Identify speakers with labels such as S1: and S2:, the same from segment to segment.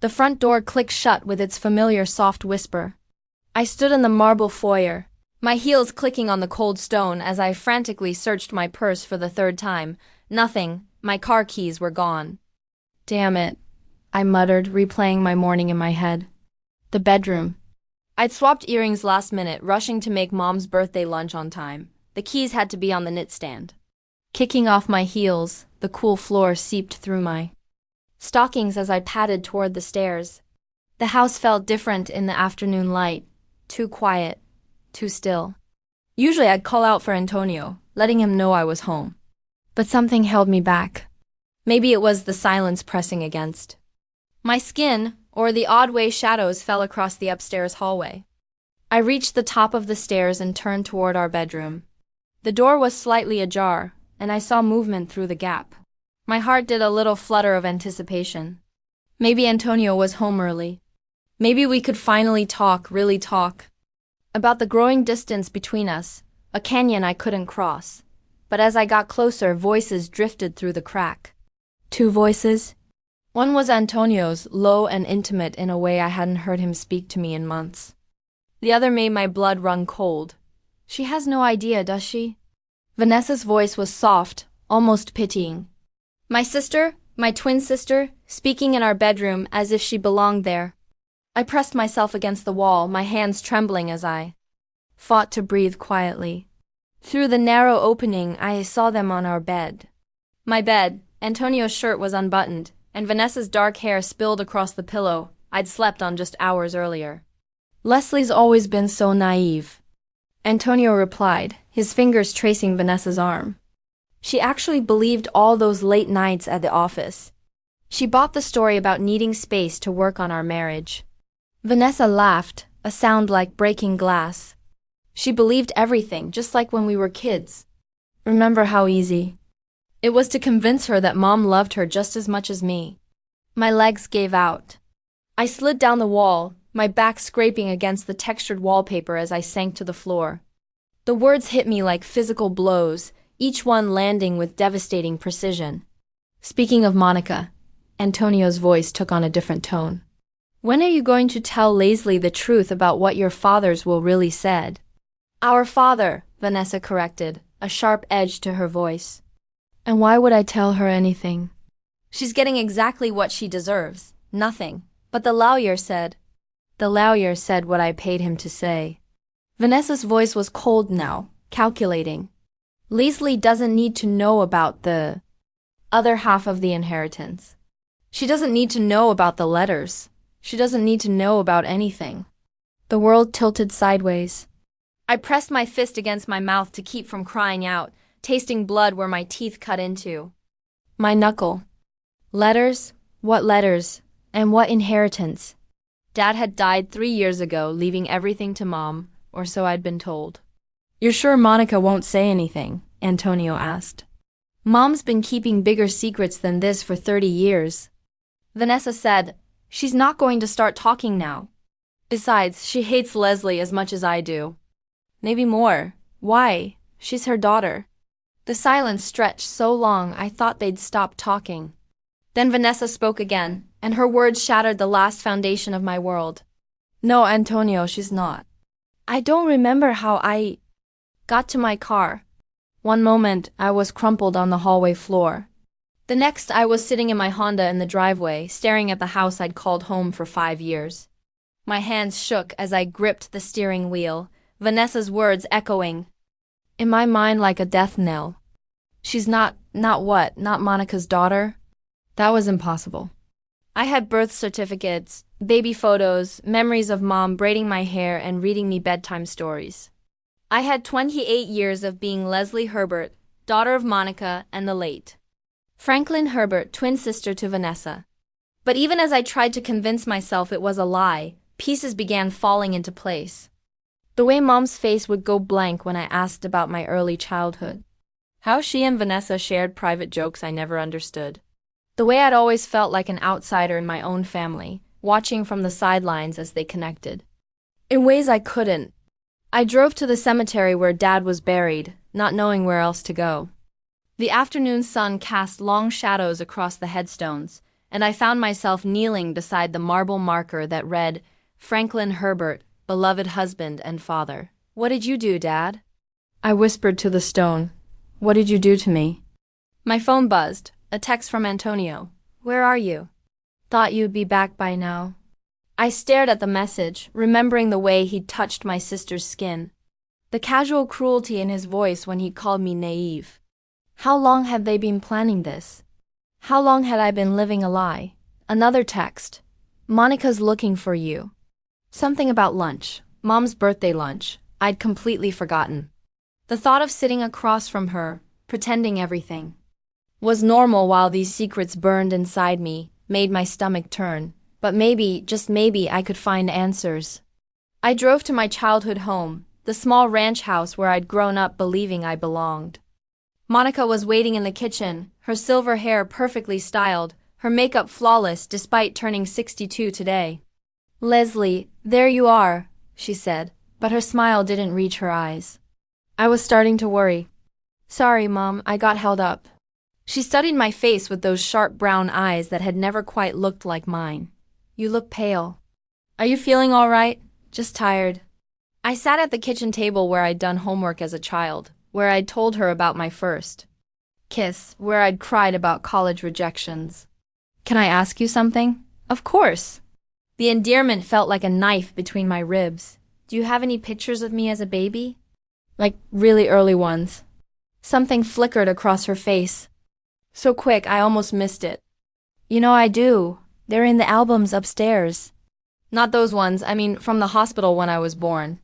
S1: The front door clicked shut with its familiar soft whisper. I stood in the marble foyer, my heels clicking on the cold stone as I frantically searched my purse for the third time. Nothing. My car keys were gone. Damn it, I muttered, replaying my morning in my head. The bedroom. I'd swapped earrings last minute, rushing to make Mom's birthday lunch on time. The keys had to be on the nightstand. Kicking off my heels, the cool floor seeped through my stockings as I padded toward the stairs. The house felt different in the afternoon light. Too quiet. Too still. Usually I'd call out for Antonio, letting him know I was home. But something held me back. Maybe it was the silence pressing against my skin, or the odd way shadows fell across the upstairs hallway. I reached the top of the stairs and turned toward our bedroom. The door was slightly ajar, and I saw movement through the gap. My heart did a little flutter of anticipation. Maybe Antonio was home early. Maybe we could finally talk, really talk, about the growing distance between us, a canyon I couldn't cross. But as I got closer, voices drifted through the crack. Two voices. One was Antonio's, low and intimate in a way I hadn't heard him speak to me in months. The other made my blood run cold. She has no idea, does she? Vanessa's voice was soft, almost pitying. My sister, my twin sister, speaking in our bedroom as if she belonged there. I pressed myself against the wall, my hands trembling as I fought to breathe quietly. Through the narrow opening, I saw them on our bed. My bed. Antonio's shirt was unbuttoned, and Vanessa's dark hair spilled across the pillow I'd slept on just hours earlier. Leslie's always been so naive, Antonio replied, his fingers tracing Vanessa's arm. She actually believed all those late nights at the office. She bought the story about needing space to work on our marriage. Vanessa laughed, a sound like breaking glass. She believed everything, just like when we were kids. Remember how easy it was to convince her that Mom loved her just as much as me. My legs gave out. I slid down the wall, my back scraping against the textured wallpaper as I sank to the floor. The words hit me like physical blows, each one landing with devastating precision. Speaking of Monica, Antonio's voice took on a different tone. When are you going to tell Leslie the truth about what your fathers will really said? Our father, Vanessa corrected, a sharp edge to her voice. And why would I tell her anything? She's getting exactly what she deserves, nothing. But the lawyer said what I paid him to say. Vanessa's voice was cold now, calculating. Leslie doesn't need to know about the other half of the inheritance. She doesn't need to know about the letters. She doesn't need to know about anything. The world tilted sideways. I pressed my fist against my mouth to keep from crying out, tasting blood where my teeth cut into my knuckle. Letters? What letters? And what inheritance? Dad had died 3 years ago, leaving everything to Mom, or so I'd been told. You're sure Monica won't say anything? Antonio asked. Mom's been keeping bigger secrets than this for 30 years. Vanessa said, she's not going to start talking now. Besides, she hates Leslie as much as I do. Maybe more. Why? She's her daughter. The silence stretched so long I thought they'd stop talking. Then Vanessa spoke again, and her words shattered the last foundation of my world. No, Antonio, she's not. I don't remember how I got to my car. One moment, I was crumpled on the hallway floor. The next, I was sitting in my Honda in the driveway, staring at the house I'd called home for 5 years. My hands shook as I gripped the steering wheel, Vanessa's words echoing in my mind like a death knell. She's not what? Not Monica's daughter? That was impossible. I had birth certificates, baby photos, memories of Mom braiding my hair and reading me bedtime stories. I had 28 years of being Leslie Herbert, daughter of Monica and the late Franklin Herbert, twin sister to Vanessa. But even as I tried to convince myself it was a lie, pieces began falling into place. The way Mom's face would go blank when I asked about my early childhood. How she and Vanessa shared private jokes I never understood. The way I'd always felt like an outsider in my own family, watching from the sidelines as they connected. In ways I couldn't. I drove to the cemetery where Dad was buried, not knowing where else to go. The afternoon sun cast long shadows across the headstones, and I found myself kneeling beside the marble marker that read, Franklin Herbert, beloved husband and father. What did you do, Dad? I whispered to the stone. What did you do to me? My phone buzzed. A text from Antonio. Where are you? Thought you'd be back by now. I stared at the message, remembering the way he'd touched my sister's skin. The casual cruelty in his voice when he called me naive. How long had they been planning this? How long had I been living a lie? Another text. Monica's looking for you. Something about lunch. Mom's birthday lunch. I'd completely forgotten. The thought of sitting across from her, pretending everything was normal while these secrets burned inside me, made my stomach turn. But maybe, just maybe, I could find answers. I drove to my childhood home, the small ranch house where I'd grown up believing I belonged. Monica was waiting in the kitchen, her silver hair perfectly styled, her makeup flawless despite turning 62 today. Leslie, there you are, she said, but her smile didn't reach her eyes. I was starting to worry. Sorry, Mom, I got held up. She studied my face with those sharp brown eyes that had never quite looked like mine. You look pale. Are you feeling all right? Just tired. I sat at the kitchen table where I'd done homework as a child, where I'd told her about my first kiss, where I'd cried about college rejections. Can I ask you something? Of course. The endearment felt like a knife between my ribs. Do you have any pictures of me as a baby? Like really early ones. Something flickered across her face. So quick, I almost missed it. You know I do. They're in the albums upstairs. Not those ones, I mean from the hospital when I was born.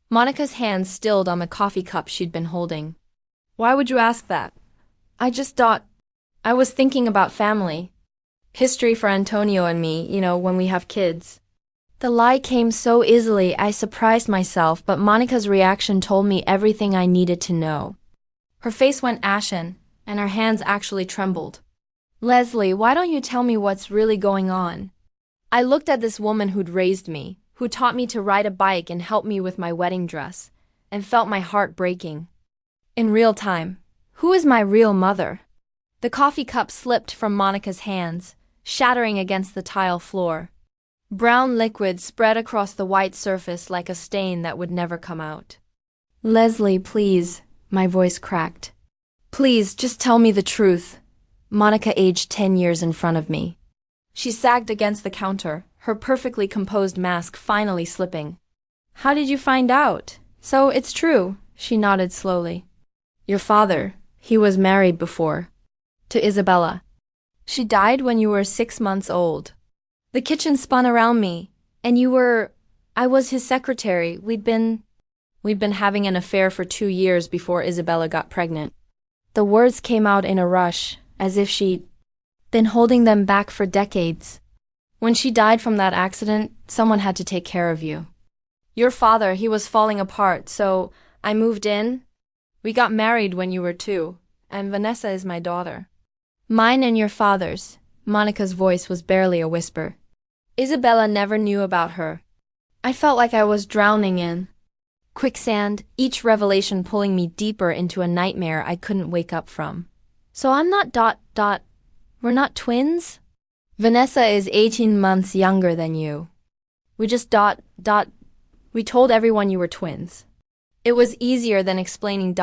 S1: Monica's hands stilled on the coffee cup she'd been holding. Why would you ask that? I just thought... I was thinking about family. History for Antonio and me, when we have kids. The lie came so easily I surprised myself, but Monica's reaction told me everything I needed to know. Her face went ashen, and her hands actually trembled. Leslie, why don't you tell me what's really going on? I looked at this woman who'd raised me, who taught me to ride a bike and helped me with my wedding dress, and felt my heart breaking. In real time, who is my real mother? The coffee cup slipped from Monica's hands, shattering against the tile floor. Brown liquid spread across the white surface like a stain that would never come out. Leslie, please, my voice cracked. Please, just tell me the truth. Monica aged 10 years in front of me. She sagged against the counter, her perfectly composed mask finally slipping. How did you find out? So it's true, she nodded slowly. Your father, he was married before. To Isabella. She died when you were 6 months old. The kitchen spun around me, and I was his secretary. We'd been having an affair for 2 years before Isabella got pregnant. The words came out in a rush, as if she'd been holding them back for decades. When she died from that accident, someone had to take care of you. Your father, he was falling apart, so I moved in. We got married when you were 2, and Vanessa is my daughter. Mine and your father's. Monica's voice was barely a whisper. Isabella never knew about her. I felt like I was drowning in quicksand, each revelation pulling me deeper into a nightmare I couldn't wake up from. So I'm not ... We're not twins? Vanessa is 18 months younger than you. We just ... We told everyone you were twins. It was easier than explaining ...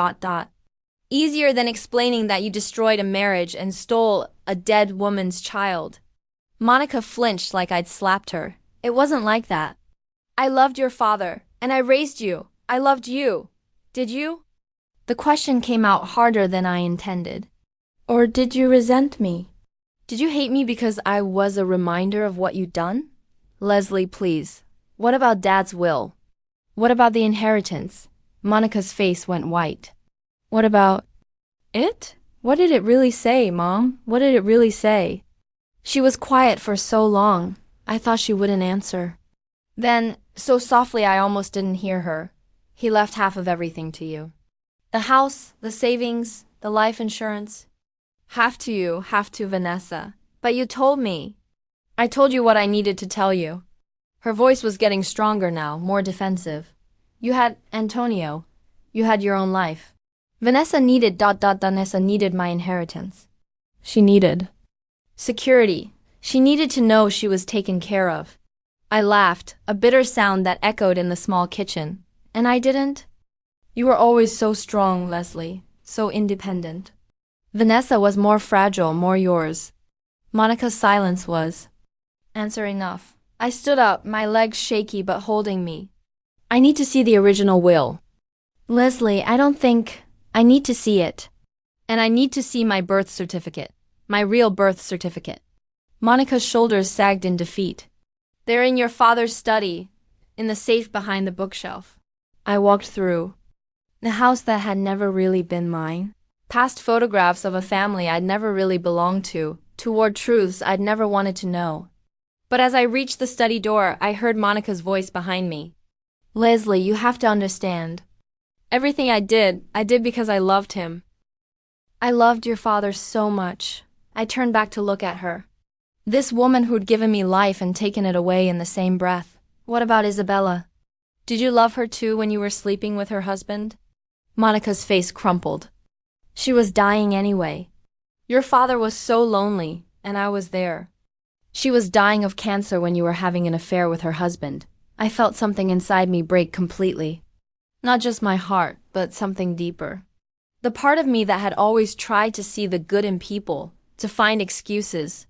S1: Easier than explaining that you destroyed a marriage and stole a dead woman's child. Monica flinched like I'd slapped her. It wasn't like that. I loved your father, and I raised you. I loved you. Did you? The question came out harder than I intended. Or did you resent me? Did you hate me because I was a reminder of what you'd done? Leslie, please. What about Dad's will? What about the inheritance? Monica's face went white. What about it? What did it really say, Mom? What did it really say? She was quiet for so long, I thought she wouldn't answer. Then, so softly I almost didn't hear her, he left half of everything to you. The house, the savings, the life insurance. Half to you, half to Vanessa. But you told me. I told you what I needed to tell you. Her voice was getting stronger now, more defensive. You had Antonio. You had your own life. Vanessa needed ... Vanessa needed my inheritance. She needed security. She needed to know she was taken care of. I laughed, a bitter sound that echoed in the small kitchen. And I didn't? You were always so strong, Leslie, so independent. Vanessa was more fragile, more yours. Monica's silence was answer enough. I stood up, my legs shaky but holding me. I need to see the original will. Leslie, I don't think... I need to see it. And I need to see my birth certificate. My real birth certificate. Monica's shoulders sagged in defeat. They're in your father's study, in the safe behind the bookshelf. I walked through the house that had never really been mine. Past photographs of a family I'd never really belonged to, toward truths I'd never wanted to know. But as I reached the study door, I heard Monica's voice behind me. Leslie, you have to understand. Everything I did because I loved him. I loved your father so much. I turned back to look at her. This woman who'd given me life and taken it away in the same breath. What about Isabella? Did you love her too when you were sleeping with her husband? Monica's face crumpled. She was dying anyway. Your father was so lonely, and I was there. She was dying of cancer when you were having an affair with her husband. I felt something inside me break completely. Not just my heart, but something deeper. The part of me that had always tried to see the good in people, to find excuses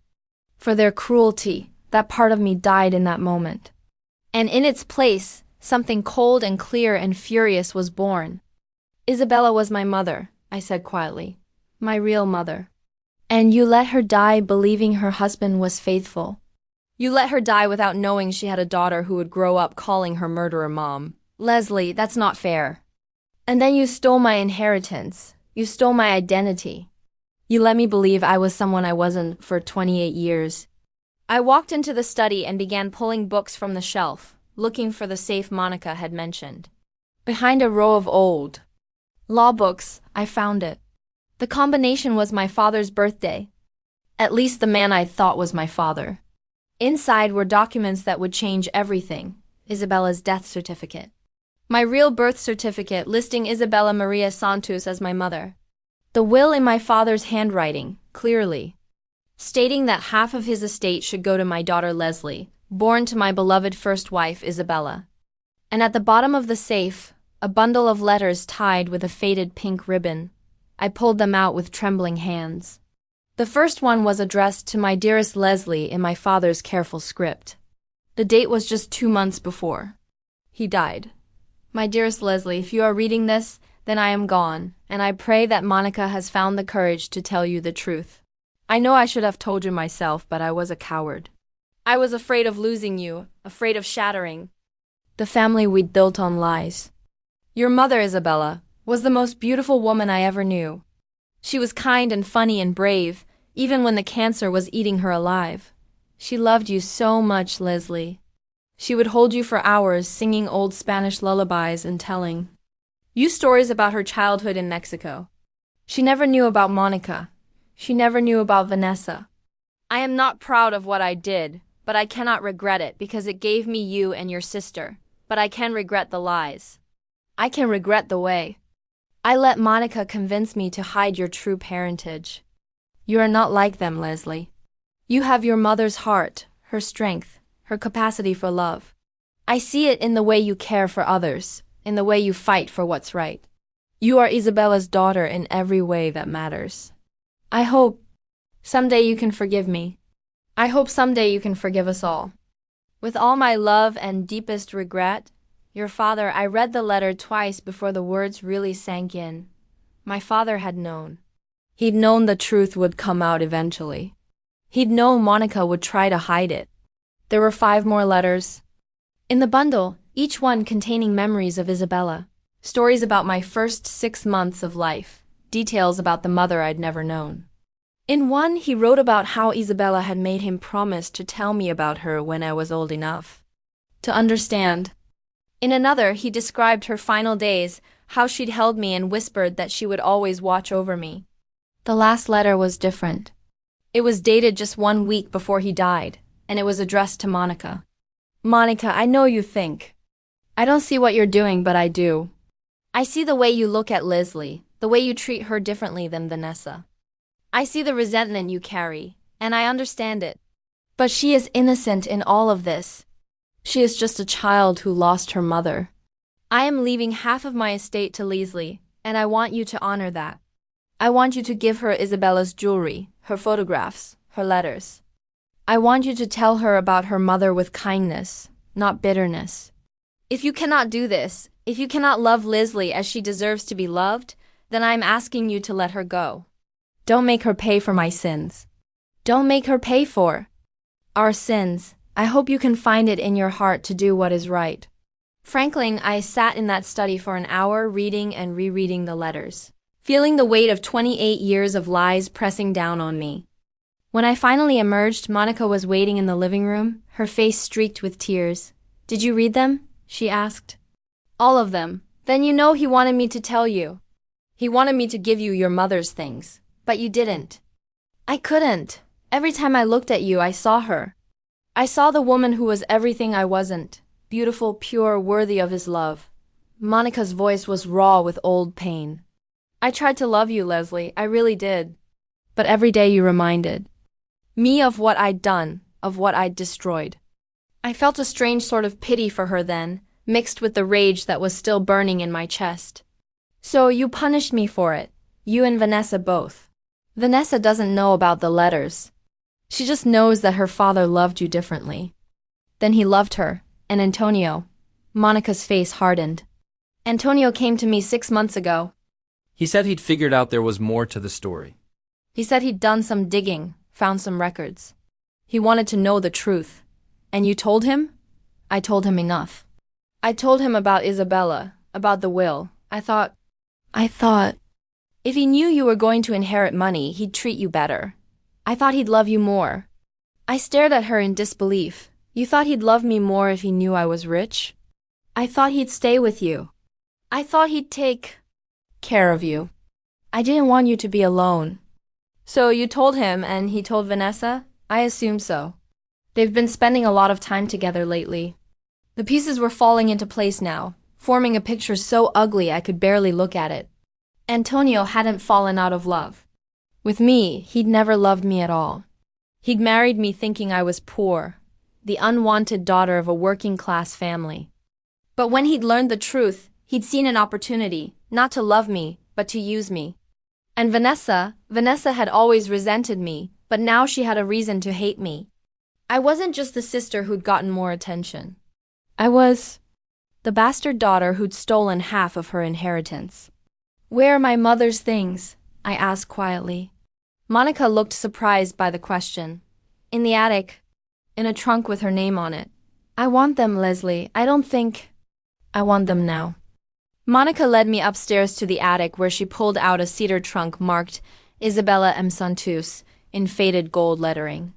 S1: for their cruelty, that part of me died in that moment. And in its place, something cold and clear and furious was born. Isabella was my mother, I said quietly. My real mother. And you let her die believing her husband was faithful. You let her die without knowing she had a daughter who would grow up calling her murderer mom. Leslie, that's not fair. And then you stole my inheritance. You stole my identity. You let me believe I was someone I wasn't for 28 years. I walked into the study and began pulling books from the shelf, looking for the safe Monica had mentioned. Behind a row of old law books, I found it. The combination was my father's birthday. At least the man I thought was my father. Inside were documents that would change everything. Isabella's death certificate. My real birth certificate listing Isabella Maria Santos as my mother. The will in my father's handwriting, clearly, stating that half of his estate should go to my daughter Leslie, born to my beloved first wife Isabella. And at the bottom of the safe, a bundle of letters tied with a faded pink ribbon. I pulled them out with trembling hands. The first one was addressed to my dearest Leslie in my father's careful script. The date was just 2 months before he died. My dearest Leslie, if you are reading this, then I am gone, and I pray that Monica has found the courage to tell you the truth. I know I should have told you myself, but I was a coward. I was afraid of losing you, afraid of shattering the family we'd built on lies. Your mother, Isabella, was the most beautiful woman I ever knew. She was kind and funny and brave, even when the cancer was eating her alive. She loved you so much, Leslie. She would hold you for hours, singing old Spanish lullabies and telling you stories about her childhood in Mexico. She never knew about Monica. She never knew about Vanessa. I am not proud of what I did, but I cannot regret it because it gave me you and your sister. But I can regret the lies. I can regret the way I let Monica convince me to hide your true parentage. You are not like them, Leslie. You have your mother's heart, her strength, her capacity for love. I see it in the way you care for others, in the way you fight for what's right. You are Isabella's daughter in every way that matters. I hope someday you can forgive me. I hope someday you can forgive us all. With all my love and deepest regret, your father. I read the letter twice before the words really sank in. My father had known. He'd known the truth would come out eventually. He'd known Monica would try to hide it. There were 5 more letters in the bundle, each one containing memories of Isabella, stories about my first 6 months of life, details about the mother I'd never known. In one, he wrote about how Isabella had made him promise to tell me about her when I was old enough to understand. In another, he described her final days, how she'd held me and whispered that she would always watch over me. The last letter was different. It was dated just 1 week before he died, and it was addressed to Monica. Monica, I know you think I don't see what you're doing, but I do. I see the way you look at Leslie, the way you treat her differently than Vanessa. I see the resentment you carry, and I understand it. But she is innocent in all of this. She is just a child who lost her mother. I am leaving half of my estate to Leslie, and I want you to honor that. I want you to give her Isabella's jewelry, her photographs, her letters. I want you to tell her about her mother with kindness, not bitterness. If you cannot do this, if you cannot love Leslie as she deserves to be loved, then I am asking you to let her go. Don't make her pay for my sins. Don't make her pay for our sins. I hope you can find it in your heart to do what is right. Frankly, I sat in that study for an hour reading and rereading the letters, feeling the weight of 28 years of lies pressing down on me. When I finally emerged, Monica was waiting in the living room, her face streaked with tears. "Did you read them?" she asked. "All of them. Then you know he wanted me to tell you. He wanted me to give you your mother's things, but you didn't." "I couldn't. Every time I looked at you, I saw her. I saw the woman who was everything I wasn't. Beautiful, pure, worthy of his love." Monica's voice was raw with old pain. "I tried to love you, Leslie, I really did. But every day you reminded me of what I'd done, of what I'd destroyed." I felt a strange sort of pity for her then, mixed with the rage that was still burning in my chest. "So you punished me for it, you and Vanessa both." "Vanessa doesn't know about the letters. She just knows that her father loved you differently. Then he loved her, and Antonio." Monica's face hardened. "Antonio came to me 6 months ago.
S2: He said he'd figured out there was more to the story.
S1: He said he'd done some digging, found some records. He wanted to know the truth. And you told him?" "I told him enough. I told him about Isabella, about the will. I thought, if he knew you were going to inherit money, he'd treat you better. I thought he'd love you more." I stared at her in disbelief. "You thought he'd love me more if he knew I was rich?" "I thought he'd stay with you. I thought he'd take care of you. I didn't want you to be alone." "So you told him and he told Vanessa?" "I assume so. They've been spending a lot of time together lately." The pieces were falling into place now, forming a picture so ugly I could barely look at it. Antonio hadn't fallen out of love with me. He'd never loved me at all. He'd married me thinking I was poor, the unwanted daughter of a working-class family. But when he'd learned the truth, he'd seen an opportunity, not to love me, but to use me. And Vanessa had always resented me, but now she had a reason to hate me. I wasn't just the sister who'd gotten more attention. I was the bastard daughter who'd stolen half of her inheritance. "Where are my mother's things?" I asked quietly. Monica looked surprised by the question. "In the attic, in a trunk with her name on it." "I want them, Leslie. I don't think I want them now." Monica led me upstairs to the attic where she pulled out a cedar trunk marked Isabella M. Santos in faded gold lettering.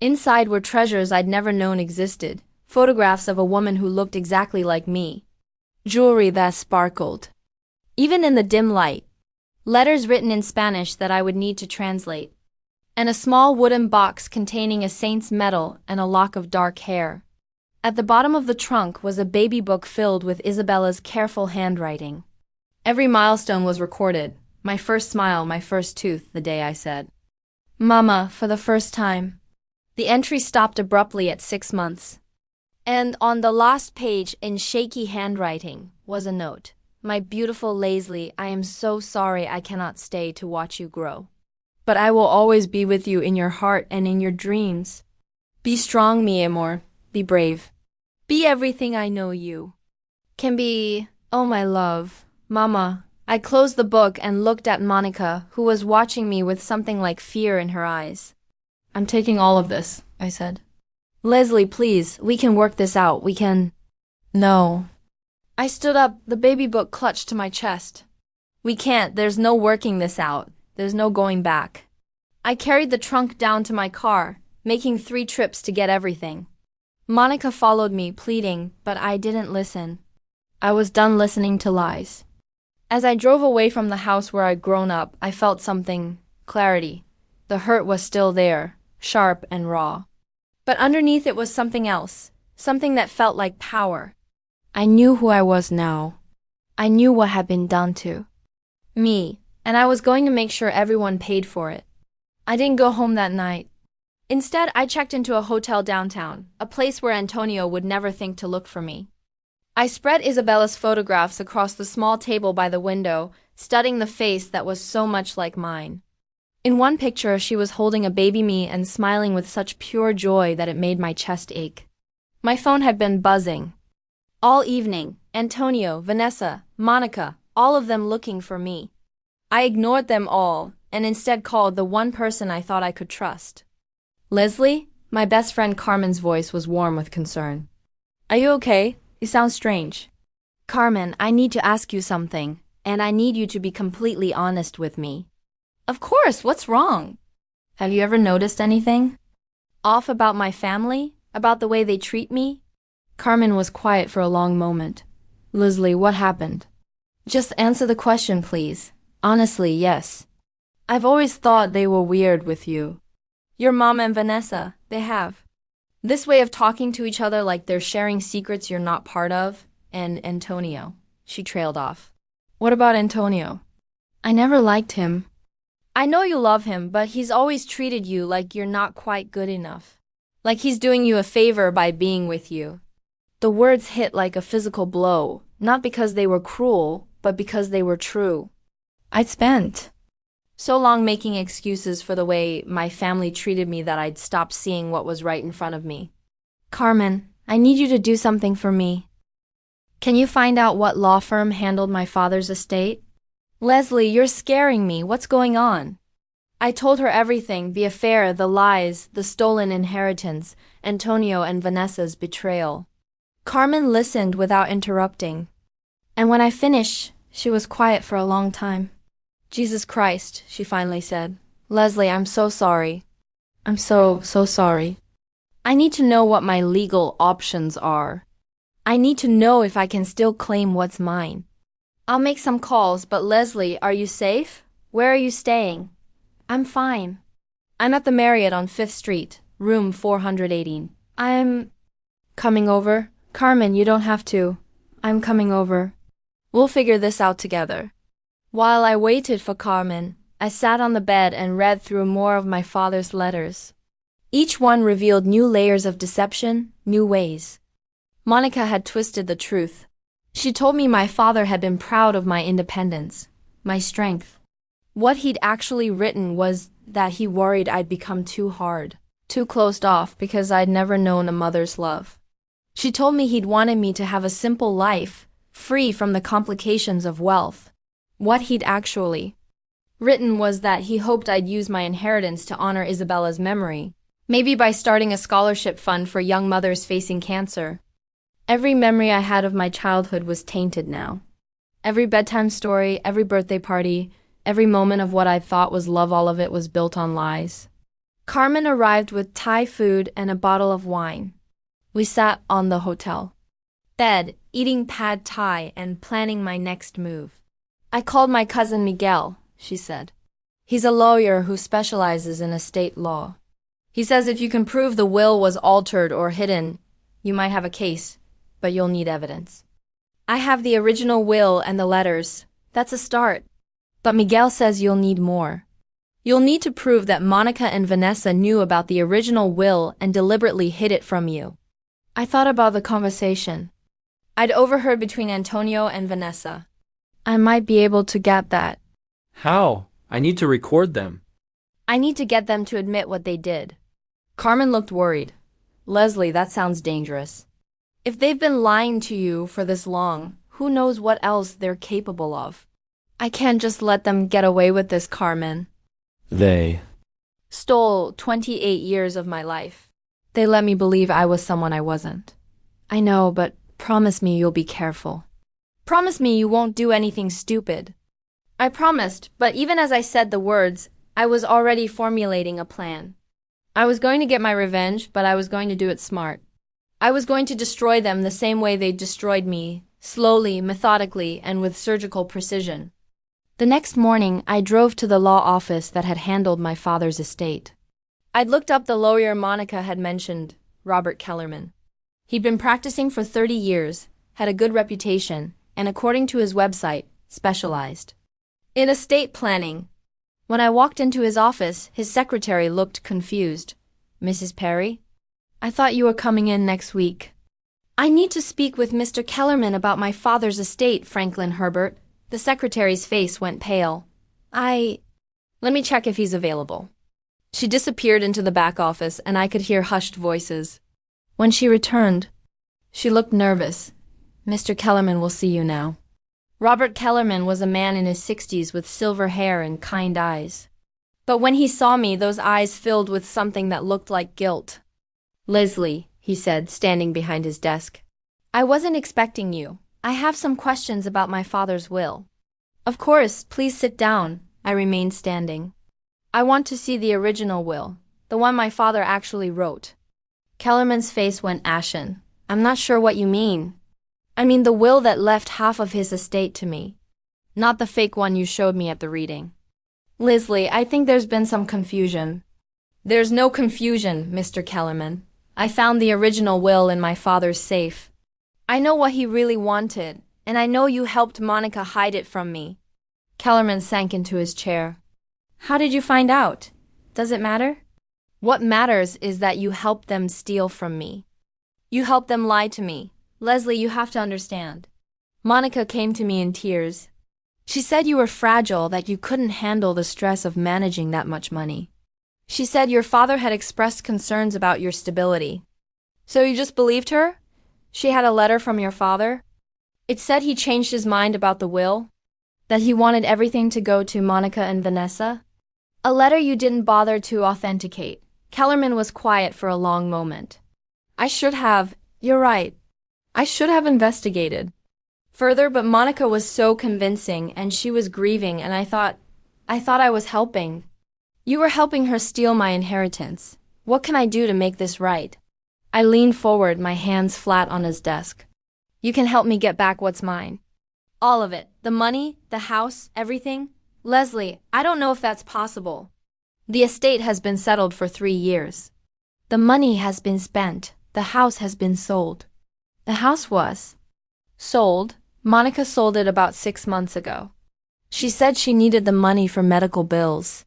S1: Inside were treasures I'd never known existed, photographs of a woman who looked exactly like me, jewelry that sparkled, even in the dim light, letters written in Spanish that I would need to translate, and a small wooden box containing a saint's medal and a lock of dark hair. At the bottom of the trunk was a baby book filled with Isabella's careful handwriting. Every milestone was recorded: my first smile, my first tooth, the day I said, "Mama," for the first time. The entry stopped abruptly at 6 months. And on the last page, in shaky handwriting, was a note. "My beautiful Leslie, I am so sorry I cannot stay to watch you grow. But I will always be with you in your heart and in your dreams. Be strong, mi amor. Be brave. Be everything I know you can be. Oh, my love, Mama." I closed the book and looked at Monica, who was watching me with something like fear in her eyes. "I'm taking all of this," I said. "Leslie, please, we can work this out. We can." "No." I stood up, the baby book clutched to my chest. "We can't. There's no working this out. There's no going back." I carried the trunk down to my car, making 3 trips to get everything. Monica followed me, pleading, but I didn't listen. I was done listening to lies. As I drove away from the house where I'd grown up, I felt something: clarity. The hurt was still there, sharp and raw. But underneath it was something else, something that felt like power. I knew who I was now. I knew what had been done to me, and I was going to make sure everyone paid for it. I didn't go home that night. Instead, I checked into a hotel downtown, a place where Antonio would never think to look for me. I spread Isabella's photographs across the small table by the window, studying the face that was so much like mine. In one picture, she was holding a baby me and smiling with such pure joy that it made my chest ache. My phone had been buzzing all evening. Antonio, Vanessa, Monica, all of them looking for me. I ignored them all and instead called the one person I thought I could trust. Leslie? My best friend Carmen's voice was warm with concern. Are you okay? You sound strange. Carmen, I need to ask you something, and I need you to be completely honest with me. Of course, what's wrong? Have you ever noticed anything off about my family? About the way they treat me? Carmen was quiet for a long moment. Leslie, what happened? Just answer the question, please. Honestly, yes. I've always thought they were weird with you. Your mom and Vanessa, they have this way of talking to each other like they're sharing secrets you're not part of. And Antonio. She trailed off. What about Antonio? I never liked him. I know you love him, but he's always treated you like you're not quite good enough. Like he's doing you a favor by being with you. The words hit like a physical blow, not because they were cruel, but because they were true. I'd spent so long making excuses for the way my family treated me that I'd stopped seeing what was right in front of me. Carmen, I need you to do something for me. Can you find out what law firm handled my father's estate? Leslie, you're scaring me. What's going on? I told her everything, the affair, the lies, the stolen inheritance, Antonio and Vanessa's betrayal. Carmen listened without interrupting. And when I finished, she was quiet for a long time. Jesus Christ, she finally said. Leslie, I'm so sorry. I'm so sorry. I need to know what my legal options are. I need to know if I can still claim what's mine. I'll make some calls, but Leslie, are you safe? Where are you staying? I'm fine. I'm at the Marriott on 5th Street, room 418. I'm coming over. Carmen, you don't have to. I'm coming over. We'll figure this out together. While I waited for Carmen, I sat on the bed and read through more of my father's letters. Each one revealed new layers of deception, new ways. Monica had twisted the truth. She told me my father had been proud of my independence, my strength. What he'd actually written was that he worried I'd become too hard, too closed off because I'd never known a mother's love. She told me he'd wanted me to have a simple life, free from the complications of wealth. What he'd actually written was that he hoped I'd use my inheritance to honor Isabella's memory, maybe by starting a scholarship fund for young mothers facing cancer. Every memory I had of my childhood was tainted now. Every bedtime story, every birthday party, every moment of what I thought was love, all of it was built on lies. Carmen arrived with Thai food and a bottle of wine. We sat on the hotel bed, eating pad Thai and planning my next move. I called my cousin Miguel, she said. He's a lawyer who specializes in estate law. He says if you can prove the will was altered or hidden, you might have a case, but you'll need evidence. I have the original will and the letters. That's a start. But Miguel says you'll need more. You'll need to prove that Monica and Vanessa knew about the original will and deliberately hid it from you. I thought about the conversation I'd overheard between Antonio and Vanessa. I might be able to get that.
S2: How? I need to record them.
S1: I need to get them to admit what they did. Carmen looked worried. Leslie, that sounds dangerous. If they've been lying to you for this long, who knows what else they're capable of? I can't just let them get away with this, Carmen.
S2: They
S1: stole 28 years of my life. They let me believe I was someone I wasn't. I know, but promise me you'll be careful. Promise me you won't do anything stupid. I promised, but even as I said the words, I was already formulating a plan. I was going to get my revenge, but I was going to do it smart. I was going to destroy them the same way they destroyed me, slowly, methodically, and with surgical precision. The next morning, I drove to the law office that had handled my father's estate. I'd looked up the lawyer Monica had mentioned, Robert Kellerman. He'd been practicing for 30 years, had a good reputation, and according to his website, specialized in estate planning. When I walked into his office, his secretary looked confused. Mrs. Perry? I thought you were coming in next week. I need to speak with Mr. Kellerman about my father's estate, Franklin Herbert. The secretary's face went pale. Let me check if he's available. She disappeared into the back office, and I could hear hushed voices. When she returned, she looked nervous. Mr. Kellerman will see you now. Robert Kellerman was a man in his 60s with silver hair and kind eyes. But when he saw me, those eyes filled with something that looked like guilt. Leslie, he said, standing behind his desk. I wasn't expecting you. I have some questions about my father's will. Of course, please sit down. I remained standing. I want to see the original will, the one my father actually wrote. Kellerman's face went ashen. I'm not sure what you mean. I mean the will that left half of his estate to me. Not the fake one you showed me at the reading. Leslie, I think there's been some confusion. There's no confusion, Mr. Kellerman. I found the original will in my father's safe. I know what he really wanted, and I know you helped Monica hide it from me. Kellerman sank into his chair. How did you find out? Does it matter? What matters is that you helped them steal from me. You helped them lie to me. Leslie, you have to understand. Monica came to me in tears. She said you were fragile, that you couldn't handle the stress of managing that much money. She said your father had expressed concerns about your stability. So you just believed her? She had a letter from your father? It said he changed his mind about the will? That he wanted everything to go to Monica and Vanessa? A letter you didn't bother to authenticate. Kellerman was quiet for a long moment. You're right. I should have investigated further, but Monica was so convincing and she was grieving, and I thought I was helping. You were helping her steal my inheritance. What can I do to make this right? I leaned forward, my hands flat on his desk. You can help me get back what's mine. All of it. The money, the house, everything. Leslie, I don't know if that's possible. The estate has been settled for 3 years. The money has been spent. The house has been sold. The house was sold. Monica sold it about 6 months ago. She said she needed the money for medical bills.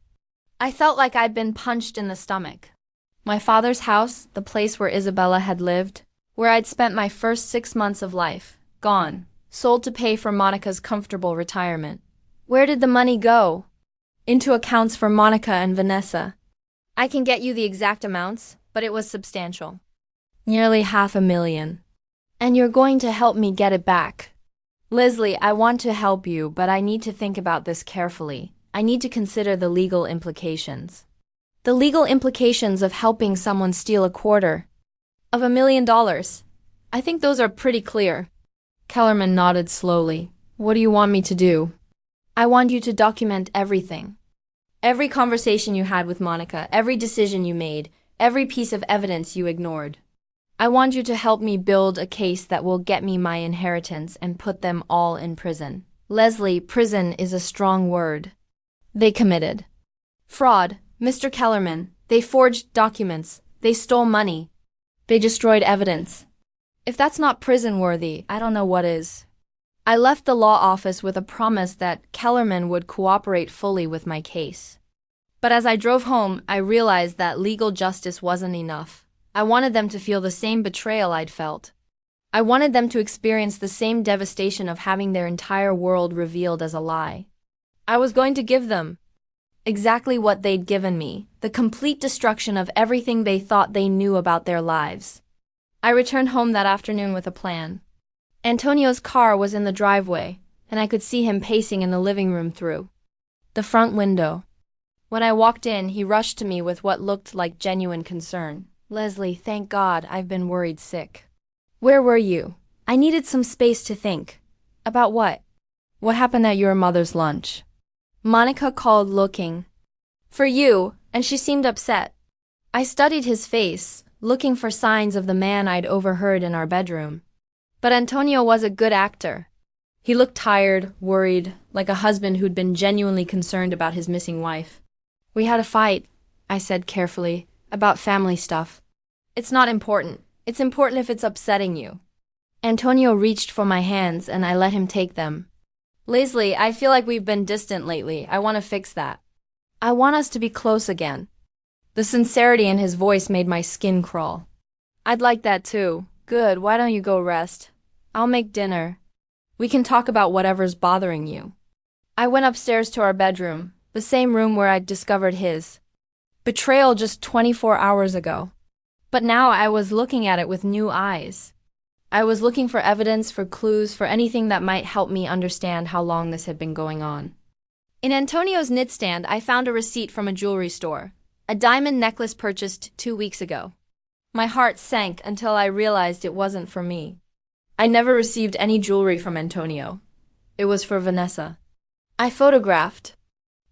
S1: I felt like I'd been punched in the stomach. My father's house, the place where Isabella had lived, where I'd spent my first 6 months of life, gone, sold to pay for Monica's comfortable retirement. Where did the money go? Into accounts for Monica and Vanessa. I can get you the exact amounts, but it was substantial. Nearly $500,000. And you're going to help me get it back. Leslie, I want to help you, but I need to think about this carefully. I need to consider the legal implications. The legal implications of helping someone steal $250,000. I think those are pretty clear. Kellerman nodded slowly. What do you want me to do? I want you to document everything. Every conversation you had with Monica, every decision you made, every piece of evidence you ignored. I want you to help me build a case that will get me my inheritance and put them all in prison. Leslie, prison is a strong word. They committed fraud, Mr. Kellerman. They forged documents. They stole money. They destroyed evidence. If that's not prison-worthy, I don't know what is. I left the law office with a promise that Kellerman would cooperate fully with my case. But as I drove home, I realized that legal justice wasn't enough. I wanted them to feel the same betrayal I'd felt. I wanted them to experience the same devastation of having their entire world revealed as a lie. I was going to give them exactly what they'd given me, the complete destruction of everything they thought they knew about their lives. I returned home that afternoon with a plan. Antonio's car was in the driveway, and I could see him pacing in the living room through the front window. When I walked in, he rushed to me with what looked like genuine concern. Leslie, thank God, I've been worried sick. Where were you? I needed some space to think. About what? What happened at your mother's lunch? Monica called looking for you, and she seemed upset. I studied his face, looking for signs of the man I'd overheard in our bedroom. But Antonio was a good actor. He looked tired, worried, like a husband who'd been genuinely concerned about his missing wife. We had a fight, I said carefully, about family stuff. It's not important. It's important if it's upsetting you. Antonio reached for my hands and I let him take them. Leslie, I feel like we've been distant lately. I want to fix that. I want us to be close again. The sincerity in his voice made my skin crawl. I'd like that too. Good, why don't you go rest? I'll make dinner. We can talk about whatever's bothering you. I went upstairs to our bedroom, the same room where I'd discovered his betrayal just 24 hours ago. But now I was looking at it with new eyes. I was looking for evidence, for clues, for anything that might help me understand how long this had been going on. In Antonio's knitstand, I found a receipt from a jewelry store, a diamond necklace purchased 2 weeks ago. My heart sank until I realized it wasn't for me. I never received any jewelry from Antonio. It was for Vanessa. I photographed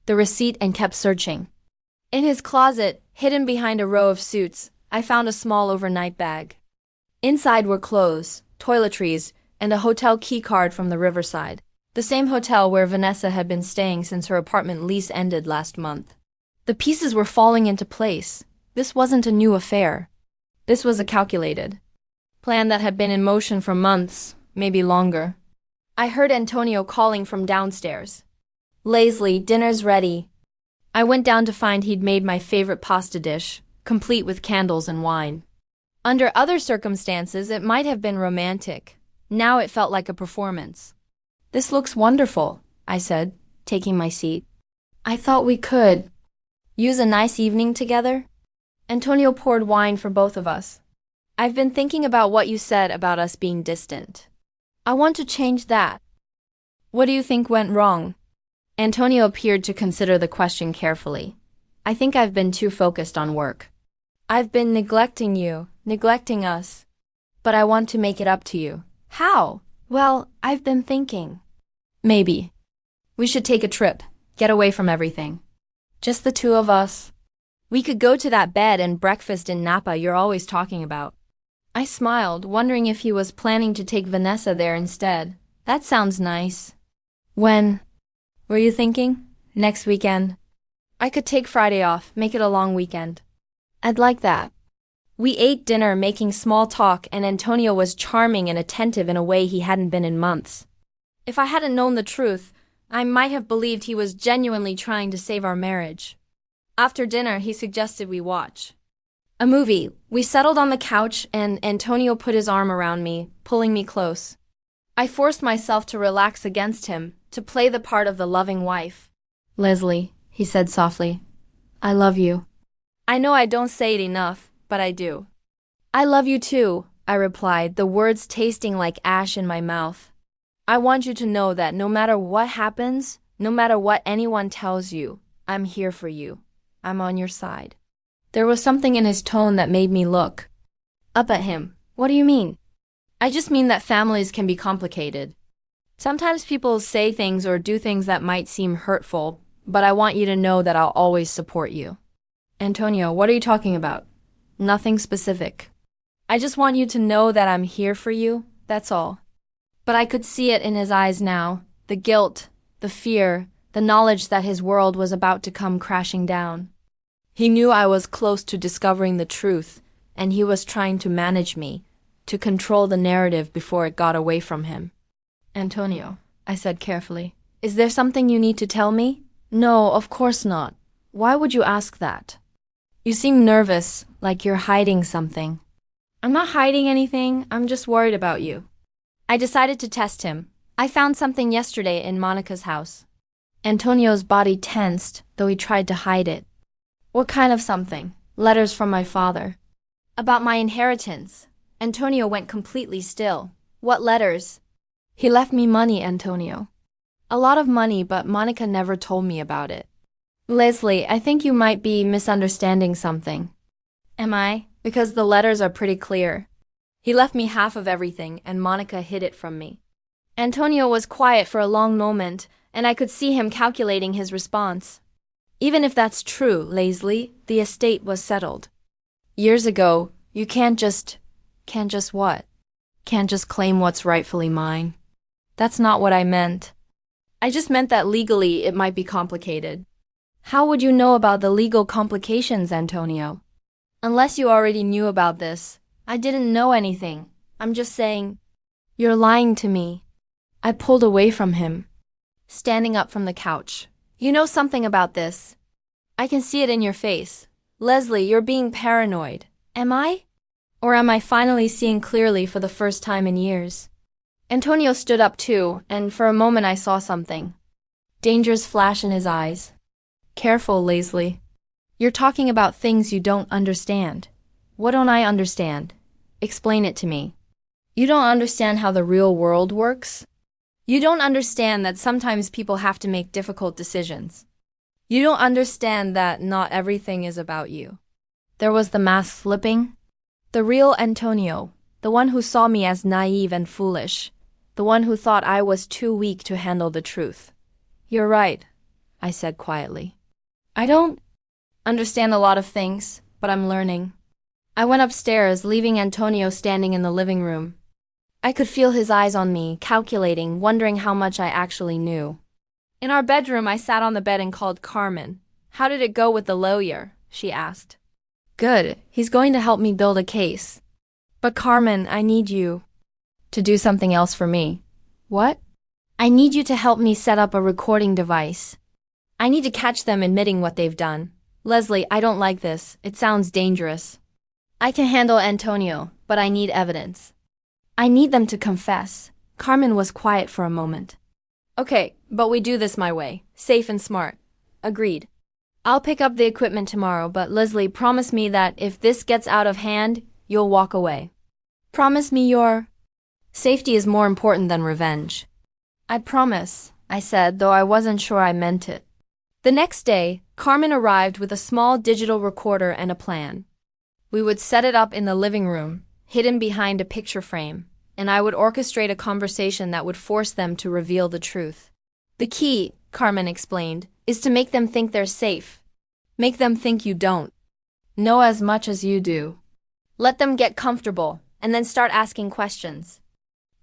S1: the receipt and kept searching. In his closet, hidden behind a row of suits, I found a small overnight bag. Inside were clothes, toiletries, and a hotel key card from the Riverside, the same hotel where Vanessa had been staying since her apartment lease ended last month. The pieces were falling into place. This wasn't a new affair. This was a calculated plan that had been in motion for months, maybe longer. I heard Antonio calling from downstairs. Lazily, dinner's ready. I went down to find he'd made my favorite pasta dish, complete with candles and wine. Under other circumstances, it might have been romantic. Now it felt like a performance. This looks wonderful, I said, taking my seat. I thought we could use a nice evening together. Antonio poured wine for both of us. I've been thinking about what you said about us being distant. I want to change that. What do you think went wrong? Antonio appeared to consider the question carefully. I think I've been too focused on work. I've been neglecting you, neglecting us. But I want to make it up to you. How? Well, I've been thinking. Maybe we should take a trip, get away from everything. Just the two of us. We could go to that bed and breakfast in Napa you're always talking about. I smiled, wondering if he was planning to take Vanessa there instead. That sounds nice. When were you thinking? Next weekend? I could take Friday off, make it a long weekend. I'd like that. We ate dinner, making small talk, and Antonio was charming and attentive in a way he hadn't been in months. If I hadn't known the truth, I might have believed he was genuinely trying to save our marriage. After dinner, he suggested we watch a movie. We settled on the couch, and Antonio put his arm around me, pulling me close. I forced myself to relax against him, to play the part of the loving wife. Leslie, he said softly, I love you. I know I don't say it enough, but I do. I love you too, I replied, the words tasting like ash in my mouth. I want you to know that no matter what happens, no matter what anyone tells you, I'm here for you. I'm on your side. There was something in his tone that made me look up at him. What do you mean? I just mean that families can be complicated. Sometimes people say things or do things that might seem hurtful, but I want you to know that I'll always support you. Antonio, what are you talking about? Nothing specific. I just want you to know that I'm here for you, that's all. But I could see it in his eyes now, the guilt, the fear, the knowledge that his world was about to come crashing down. He knew I was close to discovering the truth, and he was trying to manage me, to control the narrative before it got away from him. Antonio, I said carefully, is there something you need to tell me? No, of course not. Why would you ask that? You seem nervous, like you're hiding something. I'm not hiding anything, I'm just worried about you. I decided to test him. I found something yesterday in Monica's house. Antonio's body tensed, though he tried to hide it. What kind of something? Letters from my father. About my inheritance. Antonio went completely still. What letters? He left me money, Antonio. A lot of money, but Monica never told me about it. Leslie, I think you might be misunderstanding something. Am I? Because the letters are pretty clear. He left me half of everything, and Monica hid it from me. Antonio was quiet for a long moment, and I could see him calculating his response. Even if that's true, Leslie, the estate was settled. Years ago, you can't just what? Can't just claim what's rightfully mine. That's not what I meant. I just meant that legally it might be complicated. How would you know about the legal complications, Antonio? Unless you already knew about this. I didn't know anything. I'm just saying, you're lying to me. I pulled away from him, standing up from the couch. You know something about this. I can see it in your face. Leslie, you're being paranoid. Am I? Or am I finally seeing clearly for the first time in years? Antonio stood up too, and for a moment I saw something. Danger's flash in his eyes. Careful, Leslie. You're talking about things you don't understand. What don't I understand? Explain it to me. You don't understand how the real world works? You don't understand that sometimes people have to make difficult decisions. You don't understand that not everything is about you. There was the mask slipping. The real Antonio, the one who saw me as naive and foolish, the one who thought I was too weak to handle the truth. You're right, I said quietly. I don't understand a lot of things, but I'm learning. I went upstairs, leaving Antonio standing in the living room. I could feel his eyes on me, calculating, wondering how much I actually knew. In our bedroom, I sat on the bed and called Carmen. How did it go with the lawyer? She asked. Good, he's going to help me build a case. But Carmen, I need you to do something else for me. What? I need you to help me set up a recording device. I need to catch them admitting what they've done. Leslie, I don't like this. It sounds dangerous. I can handle Antonio, but I need evidence. I need them to confess. Carmen was quiet for a moment. Okay, but we do this my way. Safe and smart. Agreed. I'll pick up the equipment tomorrow, but Leslie, promise me that if this gets out of hand, you'll walk away. Promise me your safety is more important than revenge. I promise, I said, though I wasn't sure I meant it. The next day, Carmen arrived with a small digital recorder and a plan. We would set it up in the living room, hidden behind a picture frame, and I would orchestrate a conversation that would force them to reveal the truth. The key, Carmen explained, is to make them think they're safe. Make them think you don't know as much as you do. Let them get comfortable, and then start asking questions.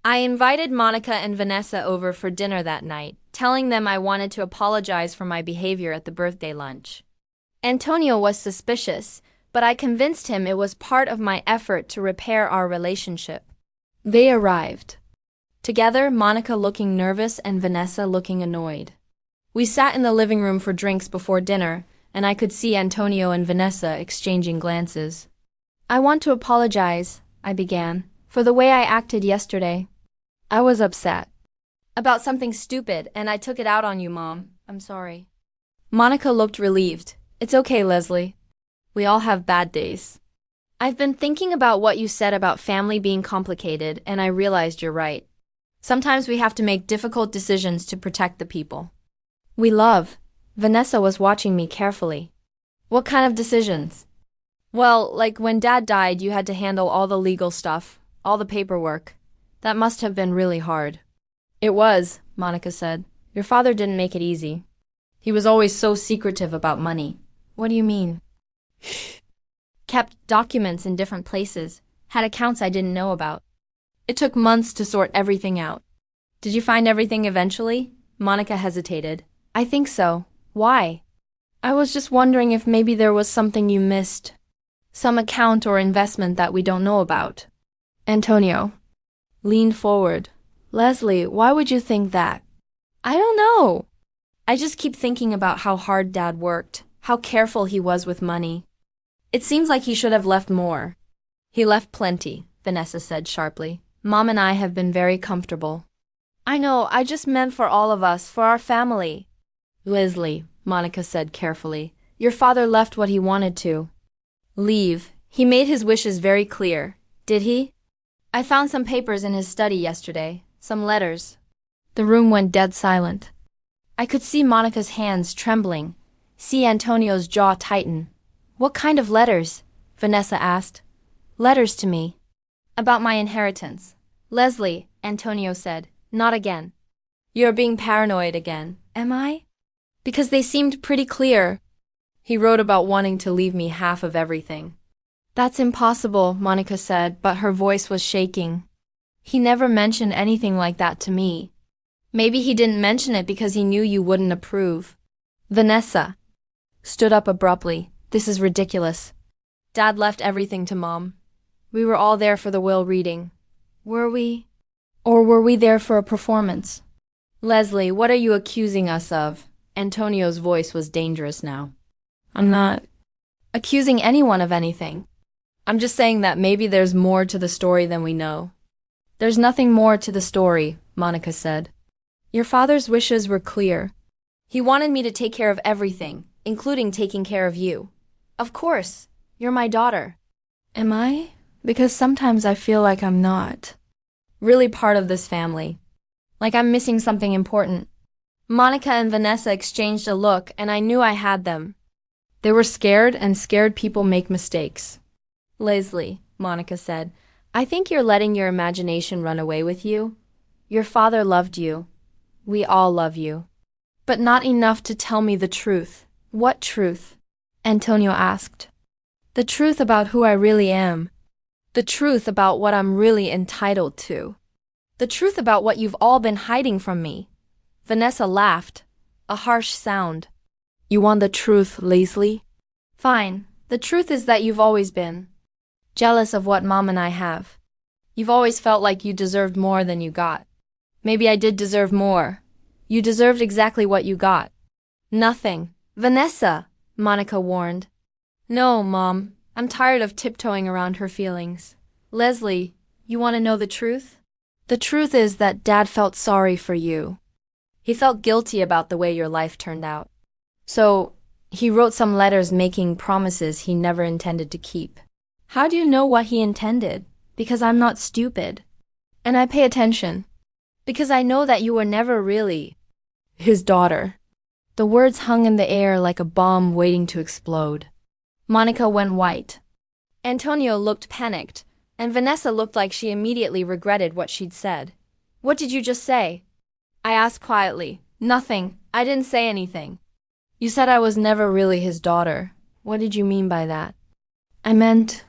S1: I invited Monica and Vanessa over for dinner that night, telling them I wanted to apologize for my behavior at the birthday lunch. Antonio was suspicious, but I convinced him it was part of my effort to repair our relationship. They arrived. Together, Monica looking nervous and Vanessa looking annoyed. We sat in the living room for drinks before dinner, and I could see Antonio and Vanessa exchanging glances. I want to apologize, I began, for the way I acted yesterday. I was upset about something stupid, and I took it out on you, Mom. I'm sorry. Monica looked relieved. It's okay, Leslie. We all have bad days. I've been thinking about what you said about family being complicated, and I realized you're right. Sometimes we have to make difficult decisions to protect the people we love. Vanessa was watching me carefully. What kind of decisions? Well, like when Dad died, you had to handle all the legal stuff, all the paperwork. That must have been really hard. It was, Monica said. Your father didn't make it easy. He was always so secretive about money. What do you mean? Kept documents in different places, had accounts I didn't know about. It took months to sort everything out. Did you find everything eventually? Monica hesitated. I think so. Why? I was just wondering if maybe there was something you missed. Some account or investment that we don't know about. Antonio leaned forward. Leslie, why would you think that? I don't know. I just keep thinking about how hard Dad worked, how careful he was with money. It seems like he should have left more. He left plenty, Vanessa said sharply. Mom and I have been very comfortable. I know, I just meant for all of us, for our family. Leslie, Monica said carefully, your father left what he wanted to leave. He made his wishes very clear. Did he? I found some papers in his study yesterday, some letters. The room went dead silent. I could see Monica's hands trembling, see Antonio's jaw tighten. What kind of letters? Vanessa asked. Letters to me. About my inheritance. Leslie, Antonio said, not again. You're being paranoid again. Am I? Because they seemed pretty clear. He wrote about wanting to leave me half of everything. That's impossible, Monica said, but her voice was shaking. He never mentioned anything like that to me. Maybe he didn't mention it because he knew you wouldn't approve. Vanessa stood up abruptly. This is ridiculous. Dad left everything to Mom. We were all there for the will reading. Were we? Or were we there for a performance? Leslie, what are you accusing us of? Antonio's voice was dangerous now. I'm not accusing anyone of anything. I'm just saying that maybe there's more to the story than we know. There's nothing more to the story, Monica said. Your father's wishes were clear. He wanted me to take care of everything, including taking care of you. Of course, you're my daughter. Am I? Because sometimes I feel like I'm not really part of this family. Like I'm missing something important. Monica and Vanessa exchanged a look, and I knew I had them. They were scared, and scared people make mistakes. Leslie, Monica said, I think you're letting your imagination run away with you. Your father loved you. We all love you. But not enough to tell me the truth. What truth? Antonio asked. The truth about who I really am. The truth about what I'm really entitled to. The truth about what you've all been hiding from me. Vanessa laughed, a harsh sound. You want the truth, Leslie? Fine. The truth is that you've always been jealous of what Mom and I have. You've always felt like you deserved more than you got. Maybe I did deserve more. You deserved exactly what you got. Nothing. Vanessa, Monica warned. No, Mom. I'm tired of tiptoeing around her feelings. Leslie, you want to know the truth? The truth is that Dad felt sorry for you. He felt guilty about the way your life turned out. So, he wrote some letters making promises he never intended to keep. How do you know what he intended? Because I'm not stupid. And I pay attention. Because I know that you were never really his daughter. The words hung in the air like a bomb waiting to explode. Monica went white. Antonio looked panicked, and Vanessa looked like she immediately regretted what she'd said. What did you just say? I asked quietly. Nothing. I didn't say anything. You said I was never really his daughter. What did you mean by that? I meant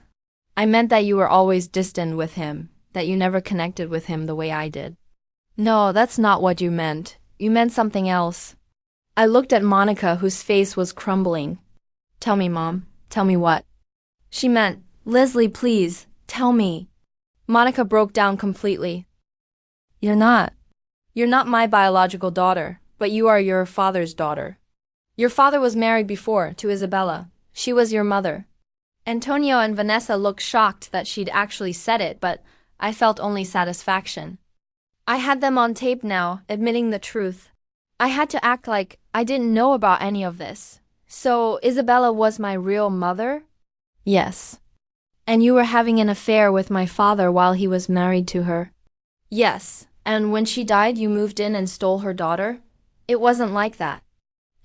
S1: that you were always distant with him, that you never connected with him the way I did. No, that's not what you meant. You meant something else. I looked at Monica, whose face was crumbling. Tell me, Mom. Tell me what? She meant, Leslie, please, tell me. Monica broke down completely. You're not my biological daughter, but you are your father's daughter. Your father was married before, to Isabella. She was your mother. Antonio and Vanessa looked shocked that she'd actually said it, but I felt only satisfaction. I had them on tape now, admitting the truth. I had to act like I didn't know about any of this. So, Isabella was my real mother? Yes. And you were having an affair with my father while he was married to her? Yes. And when she died, you moved in and stole her daughter? It wasn't like that.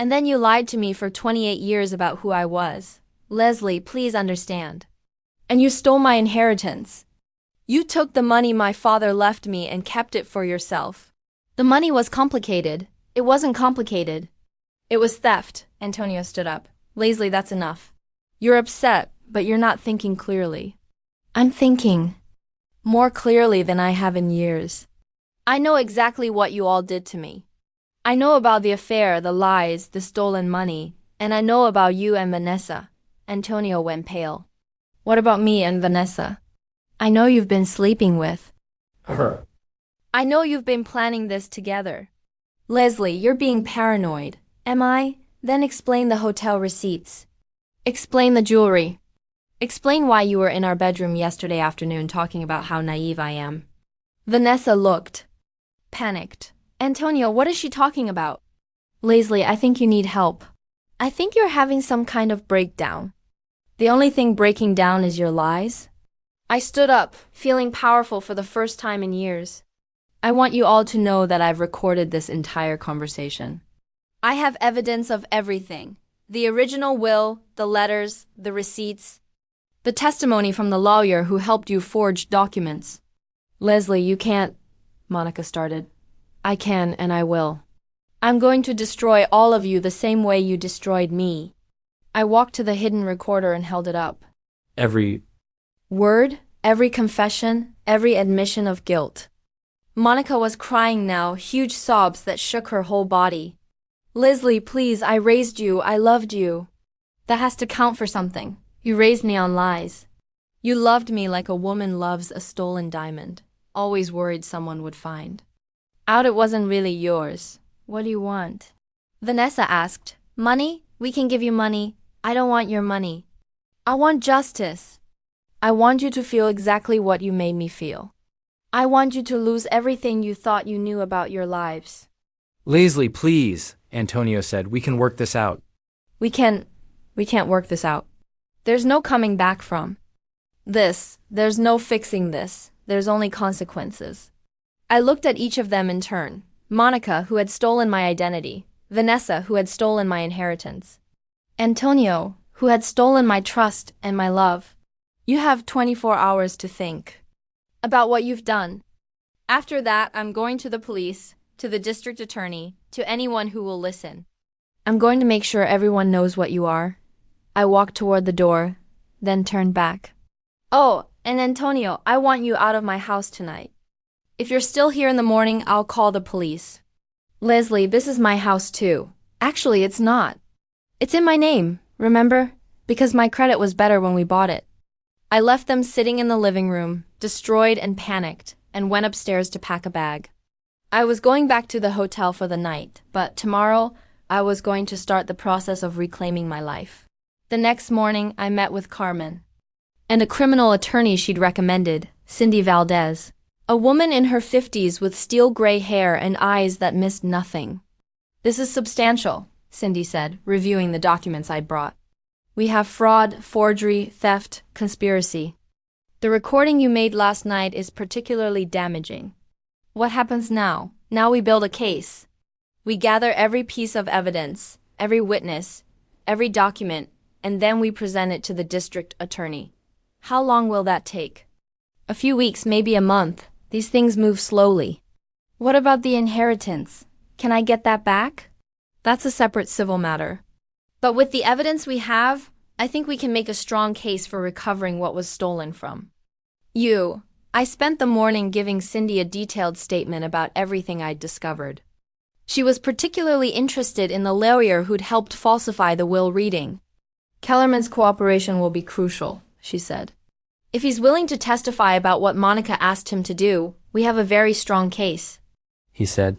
S1: And then you lied to me for 28 years about who I was. Leslie, please understand. And you stole my inheritance. You took the money my father left me and kept it for yourself. The money was complicated. It wasn't complicated. It was theft. Antonio stood up. Leslie, that's enough. You're upset, but you're not thinking clearly. I'm thinking more clearly than I have in years. I know exactly what you all did to me. I know about the affair, the lies, the stolen money, and I know about you and Vanessa. Antonio went pale. What about me and Vanessa? I know you've been sleeping with
S2: her.
S1: I know you've been planning this together. Leslie, you're being paranoid. Am I? Then explain the hotel receipts. Explain the jewelry. Explain why you were in our bedroom yesterday afternoon talking about how naive I am. Vanessa looked panicked. Antonio, what is she talking about? Leslie, I think you need help. I think you're having some kind of breakdown. The only thing breaking down is your lies. I stood up, feeling powerful for the first time in years. I want you all to know that I've recorded this entire conversation. I have evidence of everything. The original will, the letters, the receipts, the testimony from the lawyer who helped you forge documents. Leslie, you can't, Monica started. I can and I will. I'm going to destroy all of you the same way you destroyed me. I walked to the hidden recorder and held it up.
S2: Every
S1: word, every confession, every admission of guilt. Monica was crying now, huge sobs that shook her whole body. Leslie, please, I raised you, I loved you. That has to count for something. You raised me on lies. You loved me like a woman loves a stolen diamond, always worried someone would find out it wasn't really yours. What do you want? Vanessa asked. Money? We can give you money. I don't want your money. I want justice. I want you to feel exactly what you made me feel. I want you to lose everything you thought you knew about your lives.
S2: Leslie, please, Antonio said. We can work this out.
S1: We can't work this out. There's no coming back from this. There's no fixing this. There's only consequences. I looked at each of them in turn. Monica, who had stolen my identity. Vanessa, who had stolen my inheritance. Antonio, who had stolen my trust and my love. You have 24 hours to think about what you've done. After that, I'm going to the police, to the district attorney, to anyone who will listen. I'm going to make sure everyone knows what you are. I walked toward the door, then turned back. Oh, and Antonio, I want you out of my house tonight. If you're still here in the morning, I'll call the police. Leslie, this is my house too. Actually, it's not. It's in my name, remember? Because my credit was better when we bought it. I left them sitting in the living room, destroyed and panicked, and went upstairs to pack a bag. I was going back to the hotel for the night, but tomorrow I was going to start the process of reclaiming my life. The next morning, I met with Carmen and a criminal attorney she'd recommended, Cindy Valdez, a woman in her 50s with steel gray hair and eyes that missed nothing. This is substantial, Cindy said, reviewing the documents I'd brought. We have fraud, forgery, theft, conspiracy. The recording you made last night is particularly damaging. What happens now? Now we build a case. We gather every piece of evidence, every witness, every document, and then we present it to the district attorney. How long will that take? A few weeks, maybe a month. These things move slowly. What about the inheritance? Can I get that back? That's a separate civil matter. But with the evidence we have, I think we can make a strong case for recovering what was stolen from you. I spent the morning giving Cindy a detailed statement about everything I'd discovered. She was particularly interested in the lawyer who'd helped falsify the will reading. Kellerman's cooperation will be crucial, she said. If he's willing to testify about what Monica asked him to do, we have a very strong case,
S2: He said.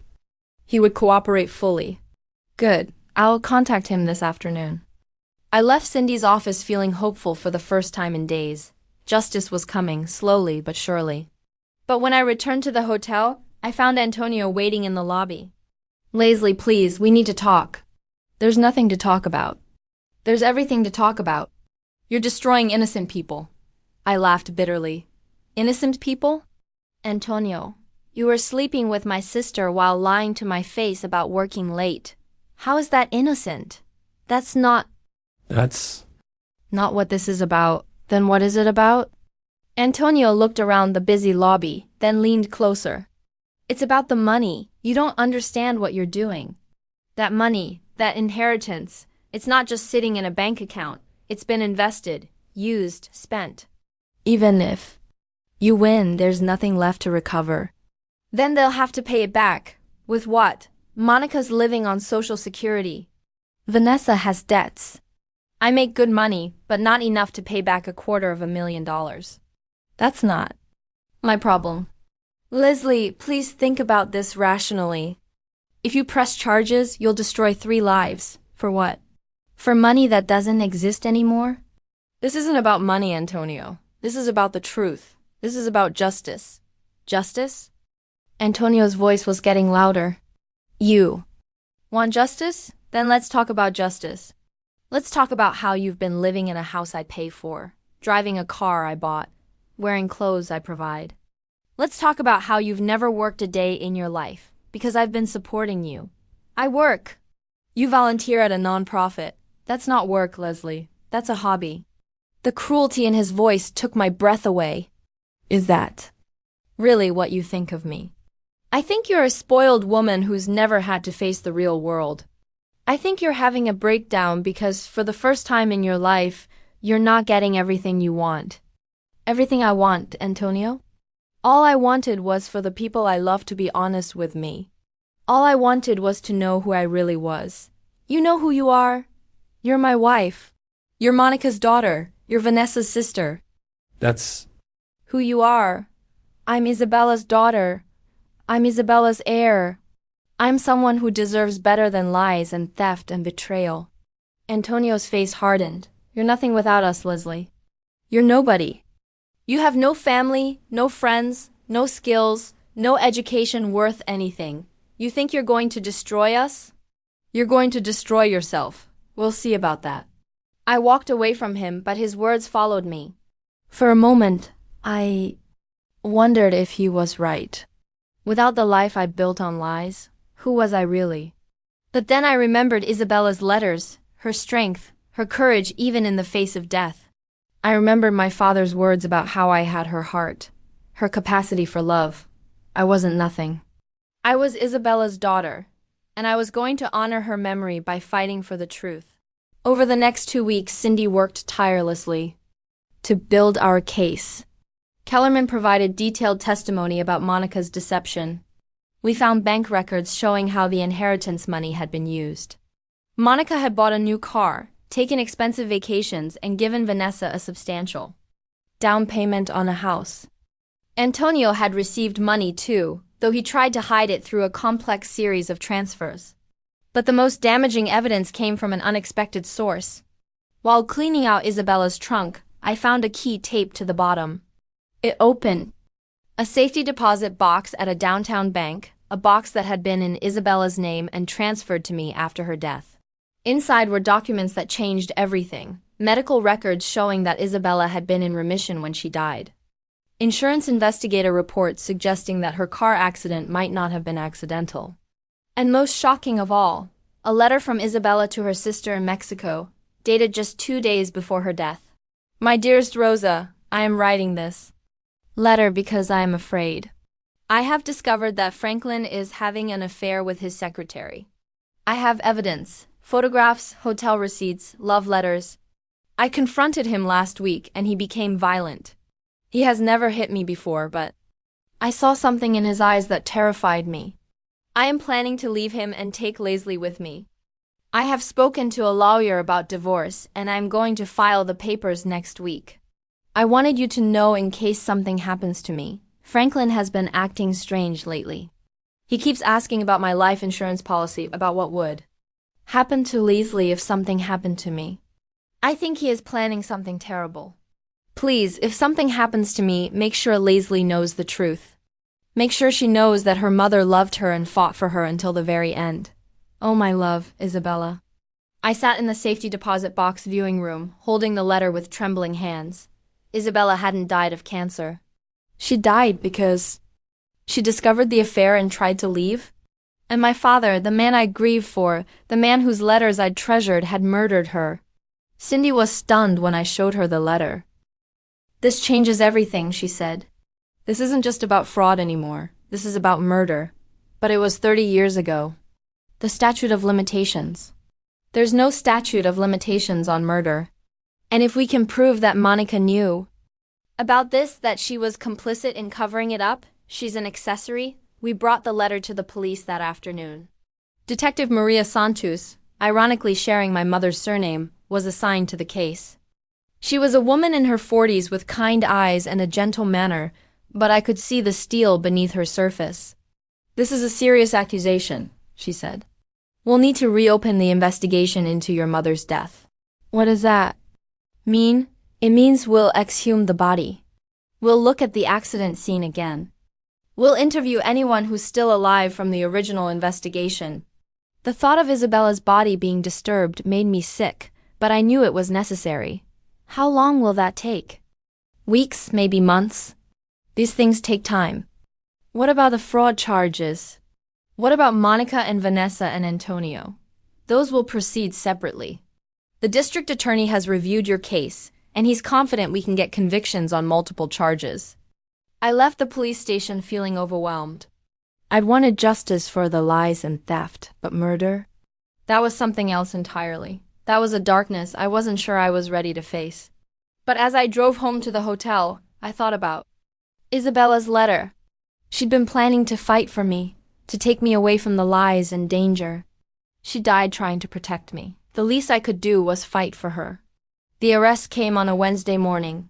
S1: He would cooperate fully. Good. I'll contact him this afternoon. I left Cindy's office feeling hopeful for the first time in days. Justice was coming, slowly but surely. But when I returned to the hotel, I found Antonio waiting in the lobby. Leslie, please, we need to talk. There's nothing to talk about. There's everything to talk about. You're destroying innocent people. I laughed bitterly. Innocent people? Antonio, you were sleeping with my sister while lying to my face about working late. How is that innocent? That's not what this is about. Then what is it about? Antonio looked around the busy lobby, then leaned closer. It's about the money. You don't understand what you're doing. That money, that inheritance, it's not just sitting in a bank account. It's been invested, used, spent. Even if you win, there's nothing left to recover. Then they'll have to pay it back. With what? Monica's living on Social Security. Vanessa has debts. I make good money, but not enough to pay back $250,000. That's not my problem. Leslie, please think about this rationally. If you press charges, you'll destroy 3 lives. For what? For money that doesn't exist anymore? This isn't about money, Antonio. This is about the truth. This is about justice. Justice? Antonio's voice was getting louder. You want justice? Then let's talk about justice. Let's talk about how you've been living in a house I pay for, driving a car I bought, wearing clothes I provide. Let's talk about how you've never worked a day in your life, because I've been supporting you. I work. You volunteer at a nonprofit. That's not work, Leslie. That's a hobby. The cruelty in his voice took my breath away. Is that really what you think of me? I think you're a spoiled woman who's never had to face the real world. I think you're having a breakdown because for the first time in your life, you're not getting everything you want. Everything I want, Antonio? All I wanted was for the people I love to be honest with me. All I wanted was to know who I really was. You know who you are. You're my wife. You're Monica's daughter. You're Vanessa's sister.
S2: That's
S1: who you are. I'm Isabella's daughter. I'm Isabella's heir. I'm someone who deserves better than lies and theft and betrayal. Antonio's face hardened. You're nothing without us, Leslie. You're nobody. You have no family, no friends, no skills, no education worth anything. You think you're going to destroy us? You're going to destroy yourself. We'll see about that. I walked away from him, but his words followed me. For a moment, I wondered if he was right. Without the life I built on lies, who was I really? But then I remembered Isabella's letters, her strength, her courage even in the face of death. I remembered my father's words about how I had her heart, her capacity for love. I wasn't nothing. I was Isabella's daughter, and I was going to honor her memory by fighting for the truth. Over the next 2 weeks, Cindy worked tirelessly to build our case. Kellerman provided detailed testimony about Monica's deception. We found bank records showing how the inheritance money had been used. Monica had bought a new car, taken expensive vacations, and given Vanessa a substantial down payment on a house. Antonio had received money too, though he tried to hide it through a complex series of transfers. But the most damaging evidence came from an unexpected source. While cleaning out Isabella's trunk, I found a key taped to the bottom. It opened a safety deposit box at a downtown bank, a box that had been in Isabella's name and transferred to me after her death. Inside were documents that changed everything, medical records showing that Isabella had been in remission when she died. Insurance investigator reports suggesting that her car accident might not have been accidental. And most shocking of all, a letter from Isabella to her sister in Mexico, dated just 2 days before her death. My dearest Rosa, I am writing this letter because I am afraid. I have discovered that Franklin is having an affair with his secretary. I have evidence, photographs, hotel receipts, love letters. I confronted him last week and he became violent. He has never hit me before, but I saw something in his eyes that terrified me. I am planning to leave him and take Leslie with me. I have spoken to a lawyer about divorce and I am going to file the papers next week. I wanted you to know in case something happens to me. Franklin has been acting strange lately. He keeps asking about my life insurance policy, about what would happen to Leslie if something happened to me. I think he is planning something terrible. Please, if something happens to me, make sure Leslie knows the truth. Make sure she knows that her mother loved her and fought for her until the very end. Oh, my love, Isabella. I sat in the safety deposit box viewing room, holding the letter with trembling hands. Isabella hadn't died of cancer. She died because she discovered the affair and tried to leave. And my father, the man I grieved for, the man whose letters I'd treasured, had murdered her. Cindy was stunned when I showed her the letter. This changes everything, she said. This isn't just about fraud anymore. This is about murder. But it was 30 years ago. The statute of limitations. There's no statute of limitations on murder. And if we can prove that Monica knew about this, that she was complicit in covering it up, she's an accessory, we brought the letter to the police that afternoon. Detective Maria Santos, ironically sharing my mother's surname, was assigned to the case. She was a woman in her 40s with kind eyes and a gentle manner, but I could see the steel beneath her surface. This is a serious accusation, she said. We'll need to reopen the investigation into your mother's death. What does that mean? It means we'll exhume the body. We'll look at the accident scene again. We'll interview anyone who's still alive from the original investigation. The thought of Isabella's body being disturbed made me sick, but I knew it was necessary. How long will that take? Weeks, maybe months? These things take time. What about the fraud charges? What about Monica and Vanessa and Antonio? Those will proceed separately. The district attorney has reviewed your case, and he's confident we can get convictions on multiple charges. I left the police station feeling overwhelmed. I'd wanted justice for the lies and theft, but murder? That was something else entirely. That was a darkness I wasn't sure I was ready to face. But as I drove home to the hotel, I thought about Isabella's letter. She'd been planning to fight for me, to take me away from the lies and danger. She died trying to protect me. The least I could do was fight for her. The arrest came on a Wednesday morning.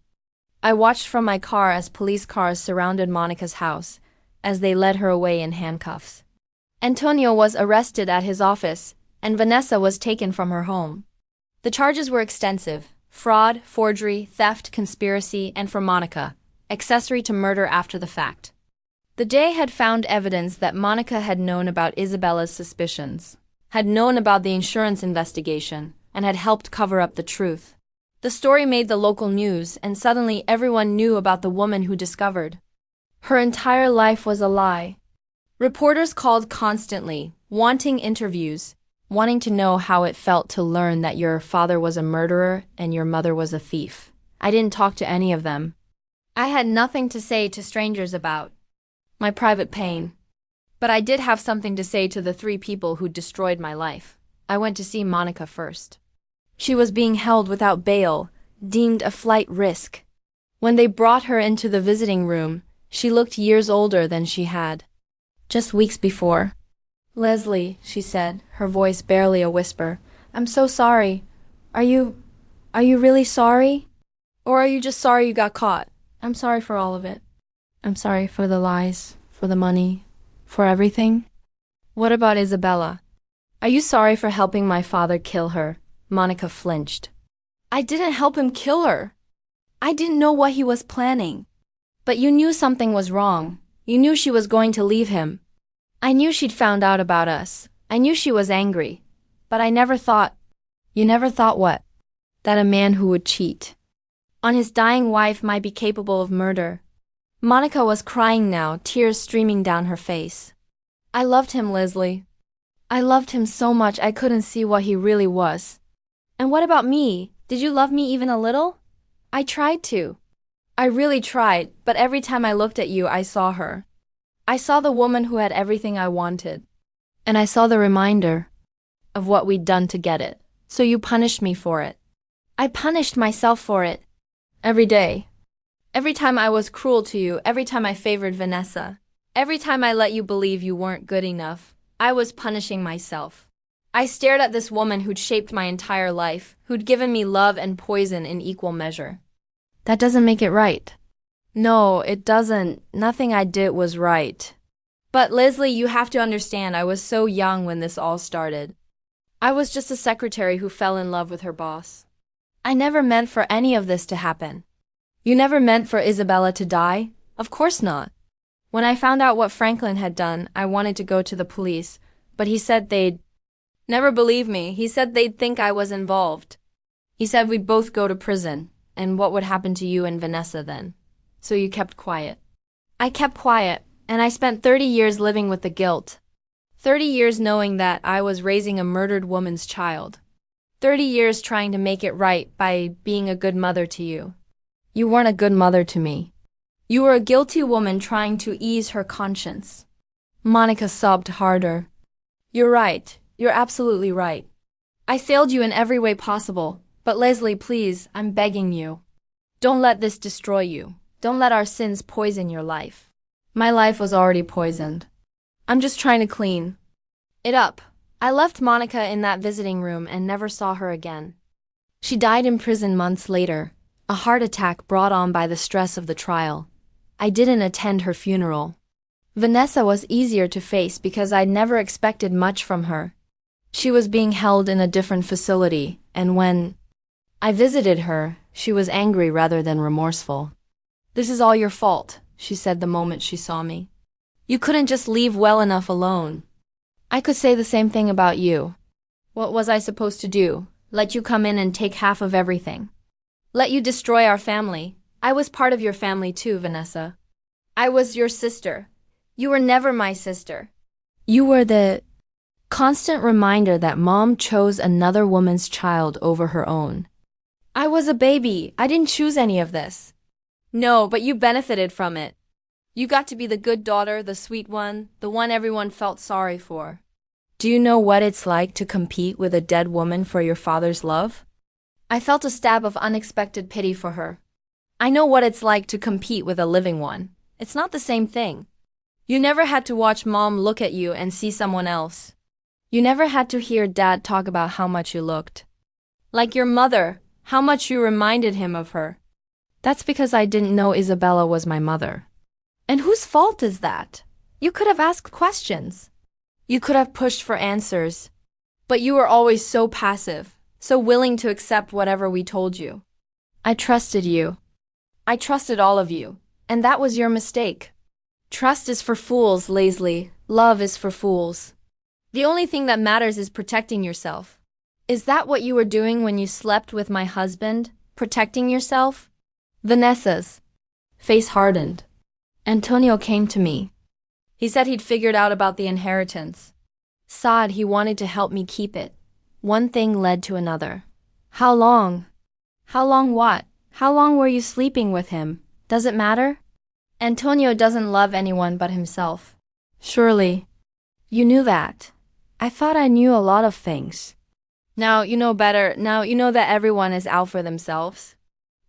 S1: I watched from my car as police cars surrounded Monica's house, as they led her away in handcuffs. Antonio was arrested at his office, and Vanessa was taken from her home. The charges were extensive: Fraud, forgery, theft, conspiracy, and for Monica, accessory to murder after the fact. The day had found evidence that Monica had known about Isabella's suspicions, had known about the insurance investigation, and had helped cover up the truth. The story made the local news, and suddenly everyone knew about the woman who discovered. Her entire life was a lie. Reporters called constantly, wanting interviews, wanting to know how it felt to learn that your father was a murderer and your mother was a thief. I didn't talk to any of them. I had nothing to say to strangers about my private pain. But I did have something to say to the 3 people who destroyed my life. I went to see Monica first. She was being held without bail, deemed a flight risk. When they brought her into the visiting room, she looked years older than she had just weeks before. "Leslie," she said, her voice barely a whisper, "I'm so sorry. Are you really sorry? Or are you just sorry you got caught? I'm sorry for all of it. I'm sorry for the lies, for the money, for everything." "What about Isabella? Are you sorry for helping my father kill her?" Monica flinched. "I didn't help him kill her. I didn't know what he was planning." "But you knew something was wrong. You knew she was going to leave him. I knew she'd found out about us. I knew she was angry. But I never thought—" "You never thought what?" "That a man who would cheat on his dying wife might be capable of murder." Monica was crying now, tears streaming down her face. "I loved him, Leslie. I loved him so much I couldn't see what he really was." "And what about me? Did you love me even a little?" "I tried to. I really tried, but every time I looked at you I saw her. I saw the woman who had everything I wanted. And I saw the reminder of what we'd done to get it. So you punished me for it. I punished myself for it. Every day. Every time I was cruel to you, every time I favored Vanessa, every time I let you believe you weren't good enough, I was punishing myself. I stared at this woman who'd shaped my entire life, who'd given me love and poison in equal measure. That doesn't make it right." "No, it doesn't. Nothing I did was right. But Leslie, you have to understand, I was so young when this all started. I was just a secretary who fell in love with her boss. I never meant for any of this to happen." "You never meant for Isabella to die?" "Of course not. When I found out what Franklin had done, I wanted to go to the police, but he said they'd never believe me. He said they'd think I was involved. He said we'd both go to prison, and what would happen to you and Vanessa then? So you kept quiet." "I kept quiet, and I spent 30 years living with the guilt. 30 years knowing that I was raising a murdered woman's child. 30 years trying to make it right by being a good mother to you. You weren't a good mother to me. You were a guilty woman trying to ease her conscience." Monica sobbed harder. "You're right. You're absolutely right. I failed you in every way possible, but Leslie, please, I'm begging you. Don't let this destroy you. Don't let our sins poison your life." "My life was already poisoned. I'm just trying to clean it up." I left Monica in that visiting room and never saw her again. She died in prison months later, a heart attack brought on by the stress of the trial. I didn't attend her funeral. Vanessa was easier to face because I'd never expected much from her. She was being held in a different facility, and when I visited her, she was angry rather than remorseful. "This is all your fault," she said the moment she saw me. "You couldn't just leave well enough alone." I could say the same thing about you. What was I supposed to do? Let you come in and take half of everything? Let you destroy our family? I was part of your family too, Vanessa. I was your sister. You were never my sister. You were the constant reminder that Mom chose another woman's child over her own. I was a baby. I didn't choose any of this. No, but you benefited from it. You got to be the good daughter, the sweet one, the one everyone felt sorry for. Do you know what it's like to compete with a dead woman for your father's love? I felt a stab of unexpected pity for her. I know what it's like to compete with a living one. It's not the same thing. You never had to watch Mom look at you and see someone else. You never had to hear Dad talk about how much you looked like your mother, how much you reminded him of her. That's because I didn't know Isabella was my mother. And whose fault is that? You could have asked questions. You could have pushed for answers. But you were always so passive, So willing to accept whatever we told you. I trusted you. I trusted all of you. And that was your mistake. Trust is for fools, Leslie. Love is for fools. The only thing that matters is protecting yourself. Is that what you were doing when you slept with my husband? Protecting yourself? Vanessa's face hardened. Antonio came to me. He said he'd figured out about the inheritance. Said he wanted to help me keep it. One thing led to another. How long? How long what? How long were you sleeping with him? Does it matter? Antonio doesn't love anyone but himself. Surely. You knew that. I thought I knew a lot of things. Now you know better. Now you know that everyone is out for themselves.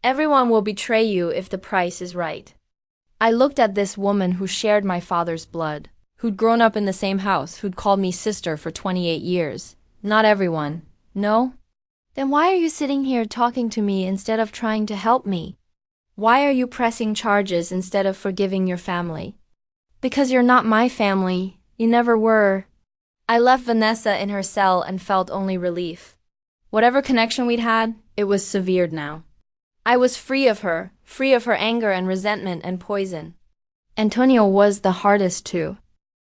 S1: Everyone will betray you if the price is right. I looked at this woman who shared my father's blood, who'd grown up in the same house, who'd called me sister for 28 years. Not everyone. No? Then why are you sitting here talking to me instead of trying to help me? Why are you pressing charges instead of forgiving your family? Because you're not my family. You never were. I left Vanessa in her cell and felt only relief. Whatever connection we'd had, it was severed now. I was free of her anger and resentment and poison. Antonio was the hardest to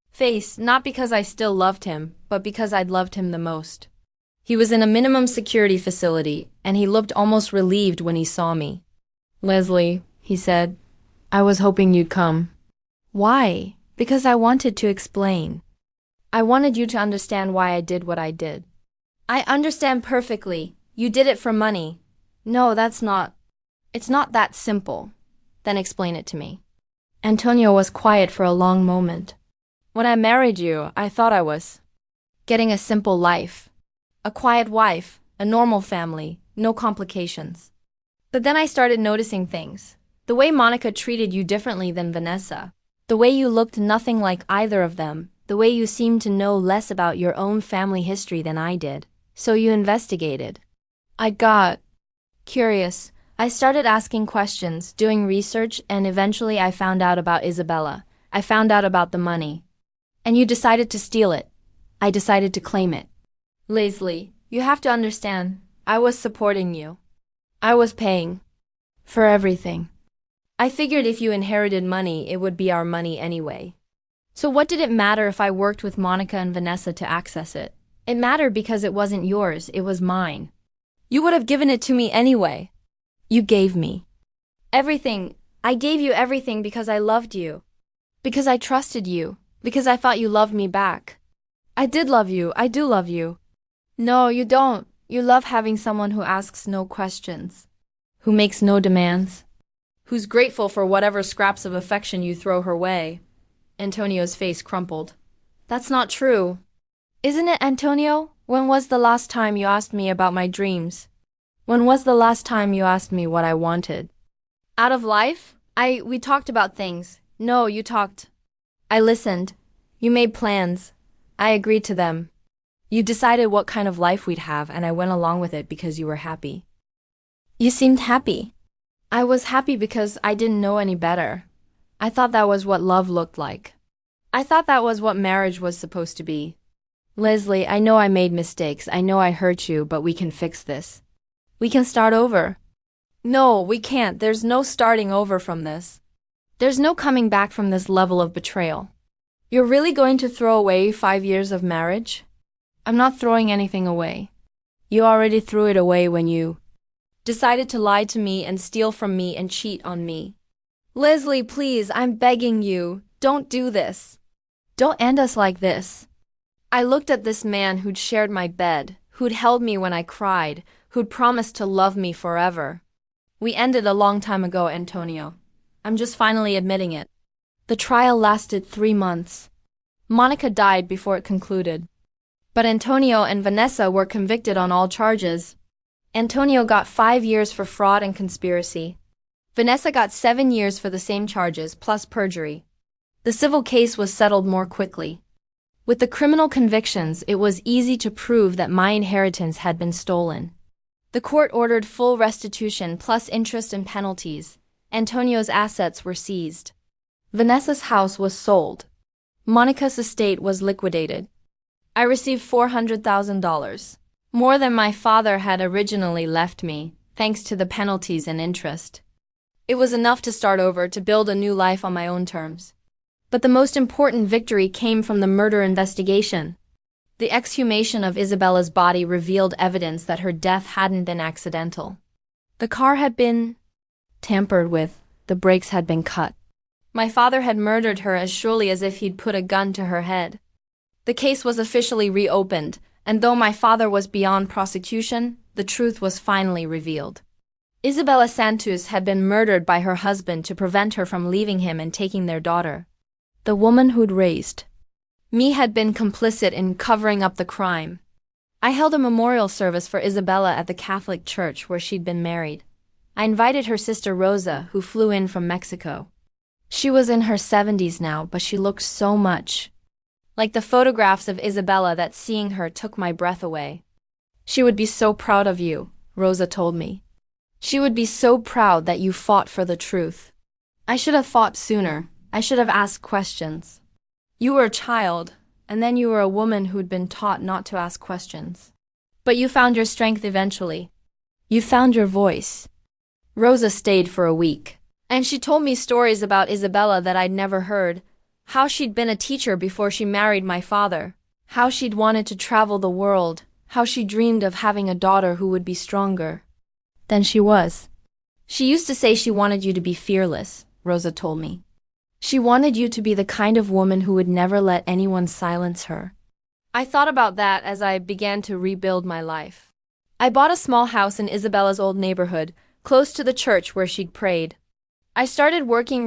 S1: face, not because I still loved him, but because I'd loved him the most. He was in a minimum security facility, and he looked almost relieved when he saw me. Leslie, he said, I was hoping you'd come. Why? Because I wanted to explain. I wanted you to understand why I did what I did. I understand perfectly. You did it for money. No, it's not that simple. Then explain it to me. Antonio was quiet for a long moment. When I married you, I thought I was getting a simple life. A quiet wife, a normal family, no complications. But then I started noticing things. The way Monica treated you differently than Vanessa. The way you looked nothing like either of them. The way you seemed to know less about your own family history than I did. So you investigated. I got curious. I started asking questions, doing research, and eventually I found out about Isabella. I found out about the money. And you decided to steal it. I decided to claim it. Leslie, you have to understand, I was supporting you. I was paying for everything. I figured if you inherited money, it would be our money anyway. So what did it matter if I worked with Monica and Vanessa to access it? It mattered because it wasn't yours, it was mine. You would have given it to me anyway. You gave me everything. I gave you everything because I loved you. Because I trusted you. Because I thought you loved me back. I did love you. I do love you. No, you don't. You love having someone who asks no questions. Who makes no demands. Who's grateful for whatever scraps of affection you throw her way. Antonio's face crumpled. That's not true. Isn't it, Antonio? When was the last time you asked me about my dreams? When was the last time you asked me what I wanted? Out of life? We talked about things. No, you talked. I listened. You made plans. I agreed to them. You decided what kind of life we'd have, and I went along with it because you were happy. You seemed happy. I was happy because I didn't know any better. I thought that was what love looked like. I thought that was what marriage was supposed to be. Leslie, I know I made mistakes. I know I hurt you, but we can fix this. We can start over. No, we can't. There's no starting over from this. There's no coming back from this level of betrayal. You're really going to throw away 5 years of marriage? I'm not throwing anything away. You already threw it away when you decided to lie to me and steal from me and cheat on me. Leslie, please, I'm begging you. Don't do this. Don't end us like this. I looked at this man who'd shared my bed, who'd held me when I cried, who'd promised to love me forever. We ended a long time ago, Antonio. I'm just finally admitting it. The trial lasted 3 months. Monica died before it concluded. But Antonio and Vanessa were convicted on all charges. Antonio got 5 years for fraud and conspiracy. Vanessa got 7 years for the same charges, plus perjury. The civil case was settled more quickly. With the criminal convictions, it was easy to prove that my inheritance had been stolen. The court ordered full restitution plus interest and penalties. Antonio's assets were seized. Vanessa's house was sold. Monica's estate was liquidated. I received $400,000. More than my father had originally left me, thanks to the penalties and interest. It was enough to start over, to build a new life on my own terms. But the most important victory came from the murder investigation. The exhumation of Isabella's body revealed evidence that her death hadn't been accidental. The car had been tampered with, the brakes had been cut. My father had murdered her as surely as if he'd put a gun to her head. The case was officially reopened, and though my father was beyond prosecution, the truth was finally revealed. Isabella Santos had been murdered by her husband to prevent her from leaving him and taking their daughter. The woman who'd raised me had been complicit in covering up the crime. I held a memorial service for Isabella at the Catholic church where she'd been married. I invited her sister Rosa, who flew in from Mexico. She was in her 70s now, but she looked so much like the photographs of Isabella that seeing her took my breath away. She would be so proud of you, Rosa told me. She would be so proud that you fought for the truth. I should have fought sooner. I should have asked questions. You were a child, and then you were a woman who'd been taught not to ask questions. But you found your strength eventually. You found your voice. Rosa stayed for a week, and she told me stories about Isabella that I'd never heard. How she'd been a teacher before she married my father. How she'd wanted to travel the world. How she dreamed of having a daughter who would be stronger than she was. She used to say she wanted you to be fearless, Rosa told me. She wanted you to be the kind of woman who would never let anyone silence her. I thought about that as I began to rebuild my life. I bought a small house in Isabella's old neighborhood, close to the church where she'd prayed. I started working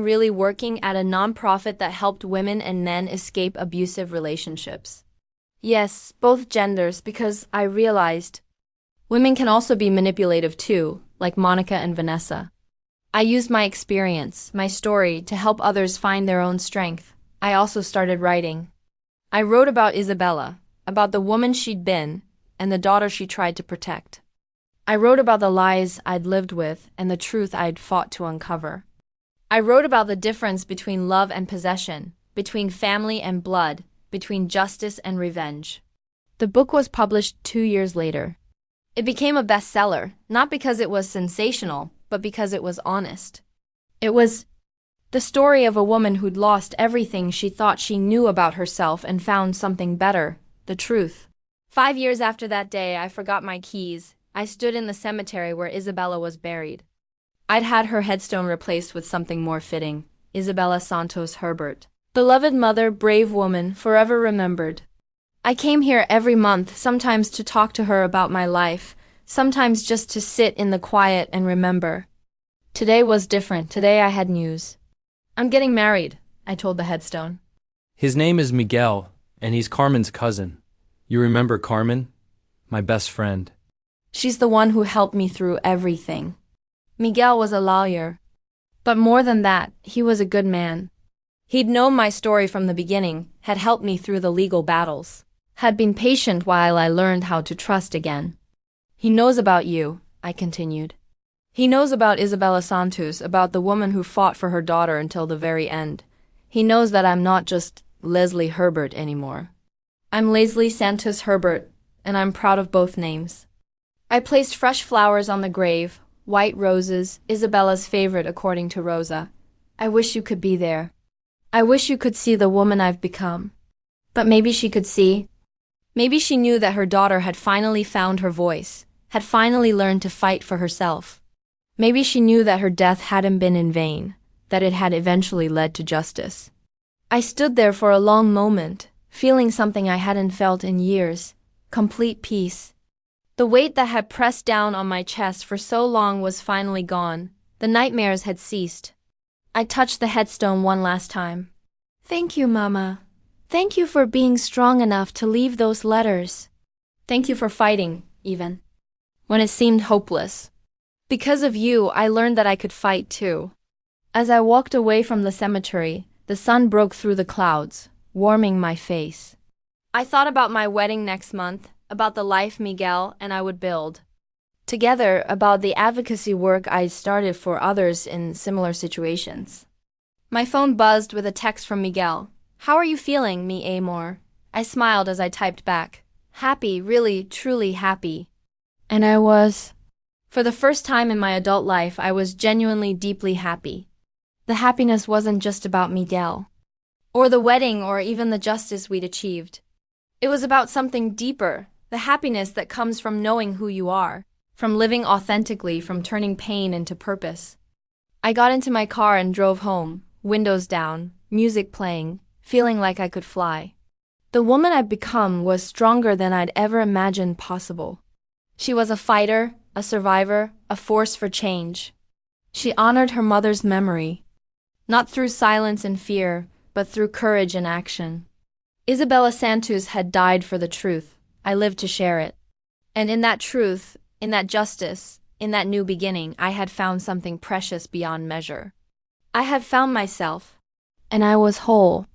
S1: at a nonprofit that helped women and men escape abusive relationships. Yes, both genders, because I realized women can also be manipulative too, like Monica and Vanessa. I used my experience, my story, to help others find their own strength. I also started writing. I wrote about Isabella, about the woman she'd been, and the daughter she tried to protect. I wrote about the lies I'd lived with and the truth I'd fought to uncover. I wrote about the difference between love and possession, between family and blood, between justice and revenge. The book was published 2 years later. It became a bestseller, not because it was sensational, but because it was honest. It was the story of a woman who'd lost everything she thought she knew about herself and found something better, the truth. 5 years after that day, I forgot my keys. I stood in the cemetery where Isabella was buried. I'd had her headstone replaced with something more fitting, Isabella Santos Herbert. Beloved mother, brave woman, forever remembered. I came here every month, sometimes to talk to her about my life, sometimes just to sit in the quiet and remember. Today was different. Today I had news. I'm getting married, I told the headstone.
S2: His name is Miguel, and he's Carmen's cousin. You remember Carmen? My best friend.
S1: She's the one who helped me through everything. Miguel was a lawyer. But more than that, he was a good man. He'd known my story from the beginning, had helped me through the legal battles, had been patient while I learned how to trust again. He knows about you, I continued. He knows about Isabella Santos, about the woman who fought for her daughter until the very end. He knows that I'm not just Leslie Herbert anymore. I'm Leslie Santos Herbert, and I'm proud of both names. I placed fresh flowers on the grave, white roses, Isabella's favorite according to Rosa. I wish you could be there. I wish you could see the woman I've become. But maybe she could see. Maybe she knew that her daughter had finally found her voice, had finally learned to fight for herself. Maybe she knew that her death hadn't been in vain, that it had eventually led to justice. I stood there for a long moment, feeling something I hadn't felt in years, complete peace. The weight that had pressed down on my chest for so long was finally gone. The nightmares had ceased. I touched the headstone one last time. Thank you, Mama. Thank you for being strong enough to leave those letters. Thank you for fighting, even when it seemed hopeless. Because of you, I learned that I could fight too. As I walked away from the cemetery, the sun broke through the clouds, warming my face. I thought about my wedding next month, about the life Miguel and I would build together, about the advocacy work I'd started for others in similar situations. My phone buzzed with a text from Miguel. How are you feeling, mi amor? I smiled as I typed back. Happy, really, truly happy. And I was. For the first time in my adult life, I was genuinely deeply happy. The happiness wasn't just about Miguel, or the wedding, or even the justice we'd achieved. It was about something deeper, the happiness that comes from knowing who you are, from living authentically, from turning pain into purpose. I got into my car and drove home, windows down, music playing, feeling like I could fly. The woman I'd become was stronger than I'd ever imagined possible. She was a fighter, a survivor, a force for change. She honored her mother's memory, not through silence and fear, but through courage and action. Isabella Santos had died for the truth. I lived to share it. And in that truth, in that justice, in that new beginning, I had found something precious beyond measure. I had found myself, and I was whole.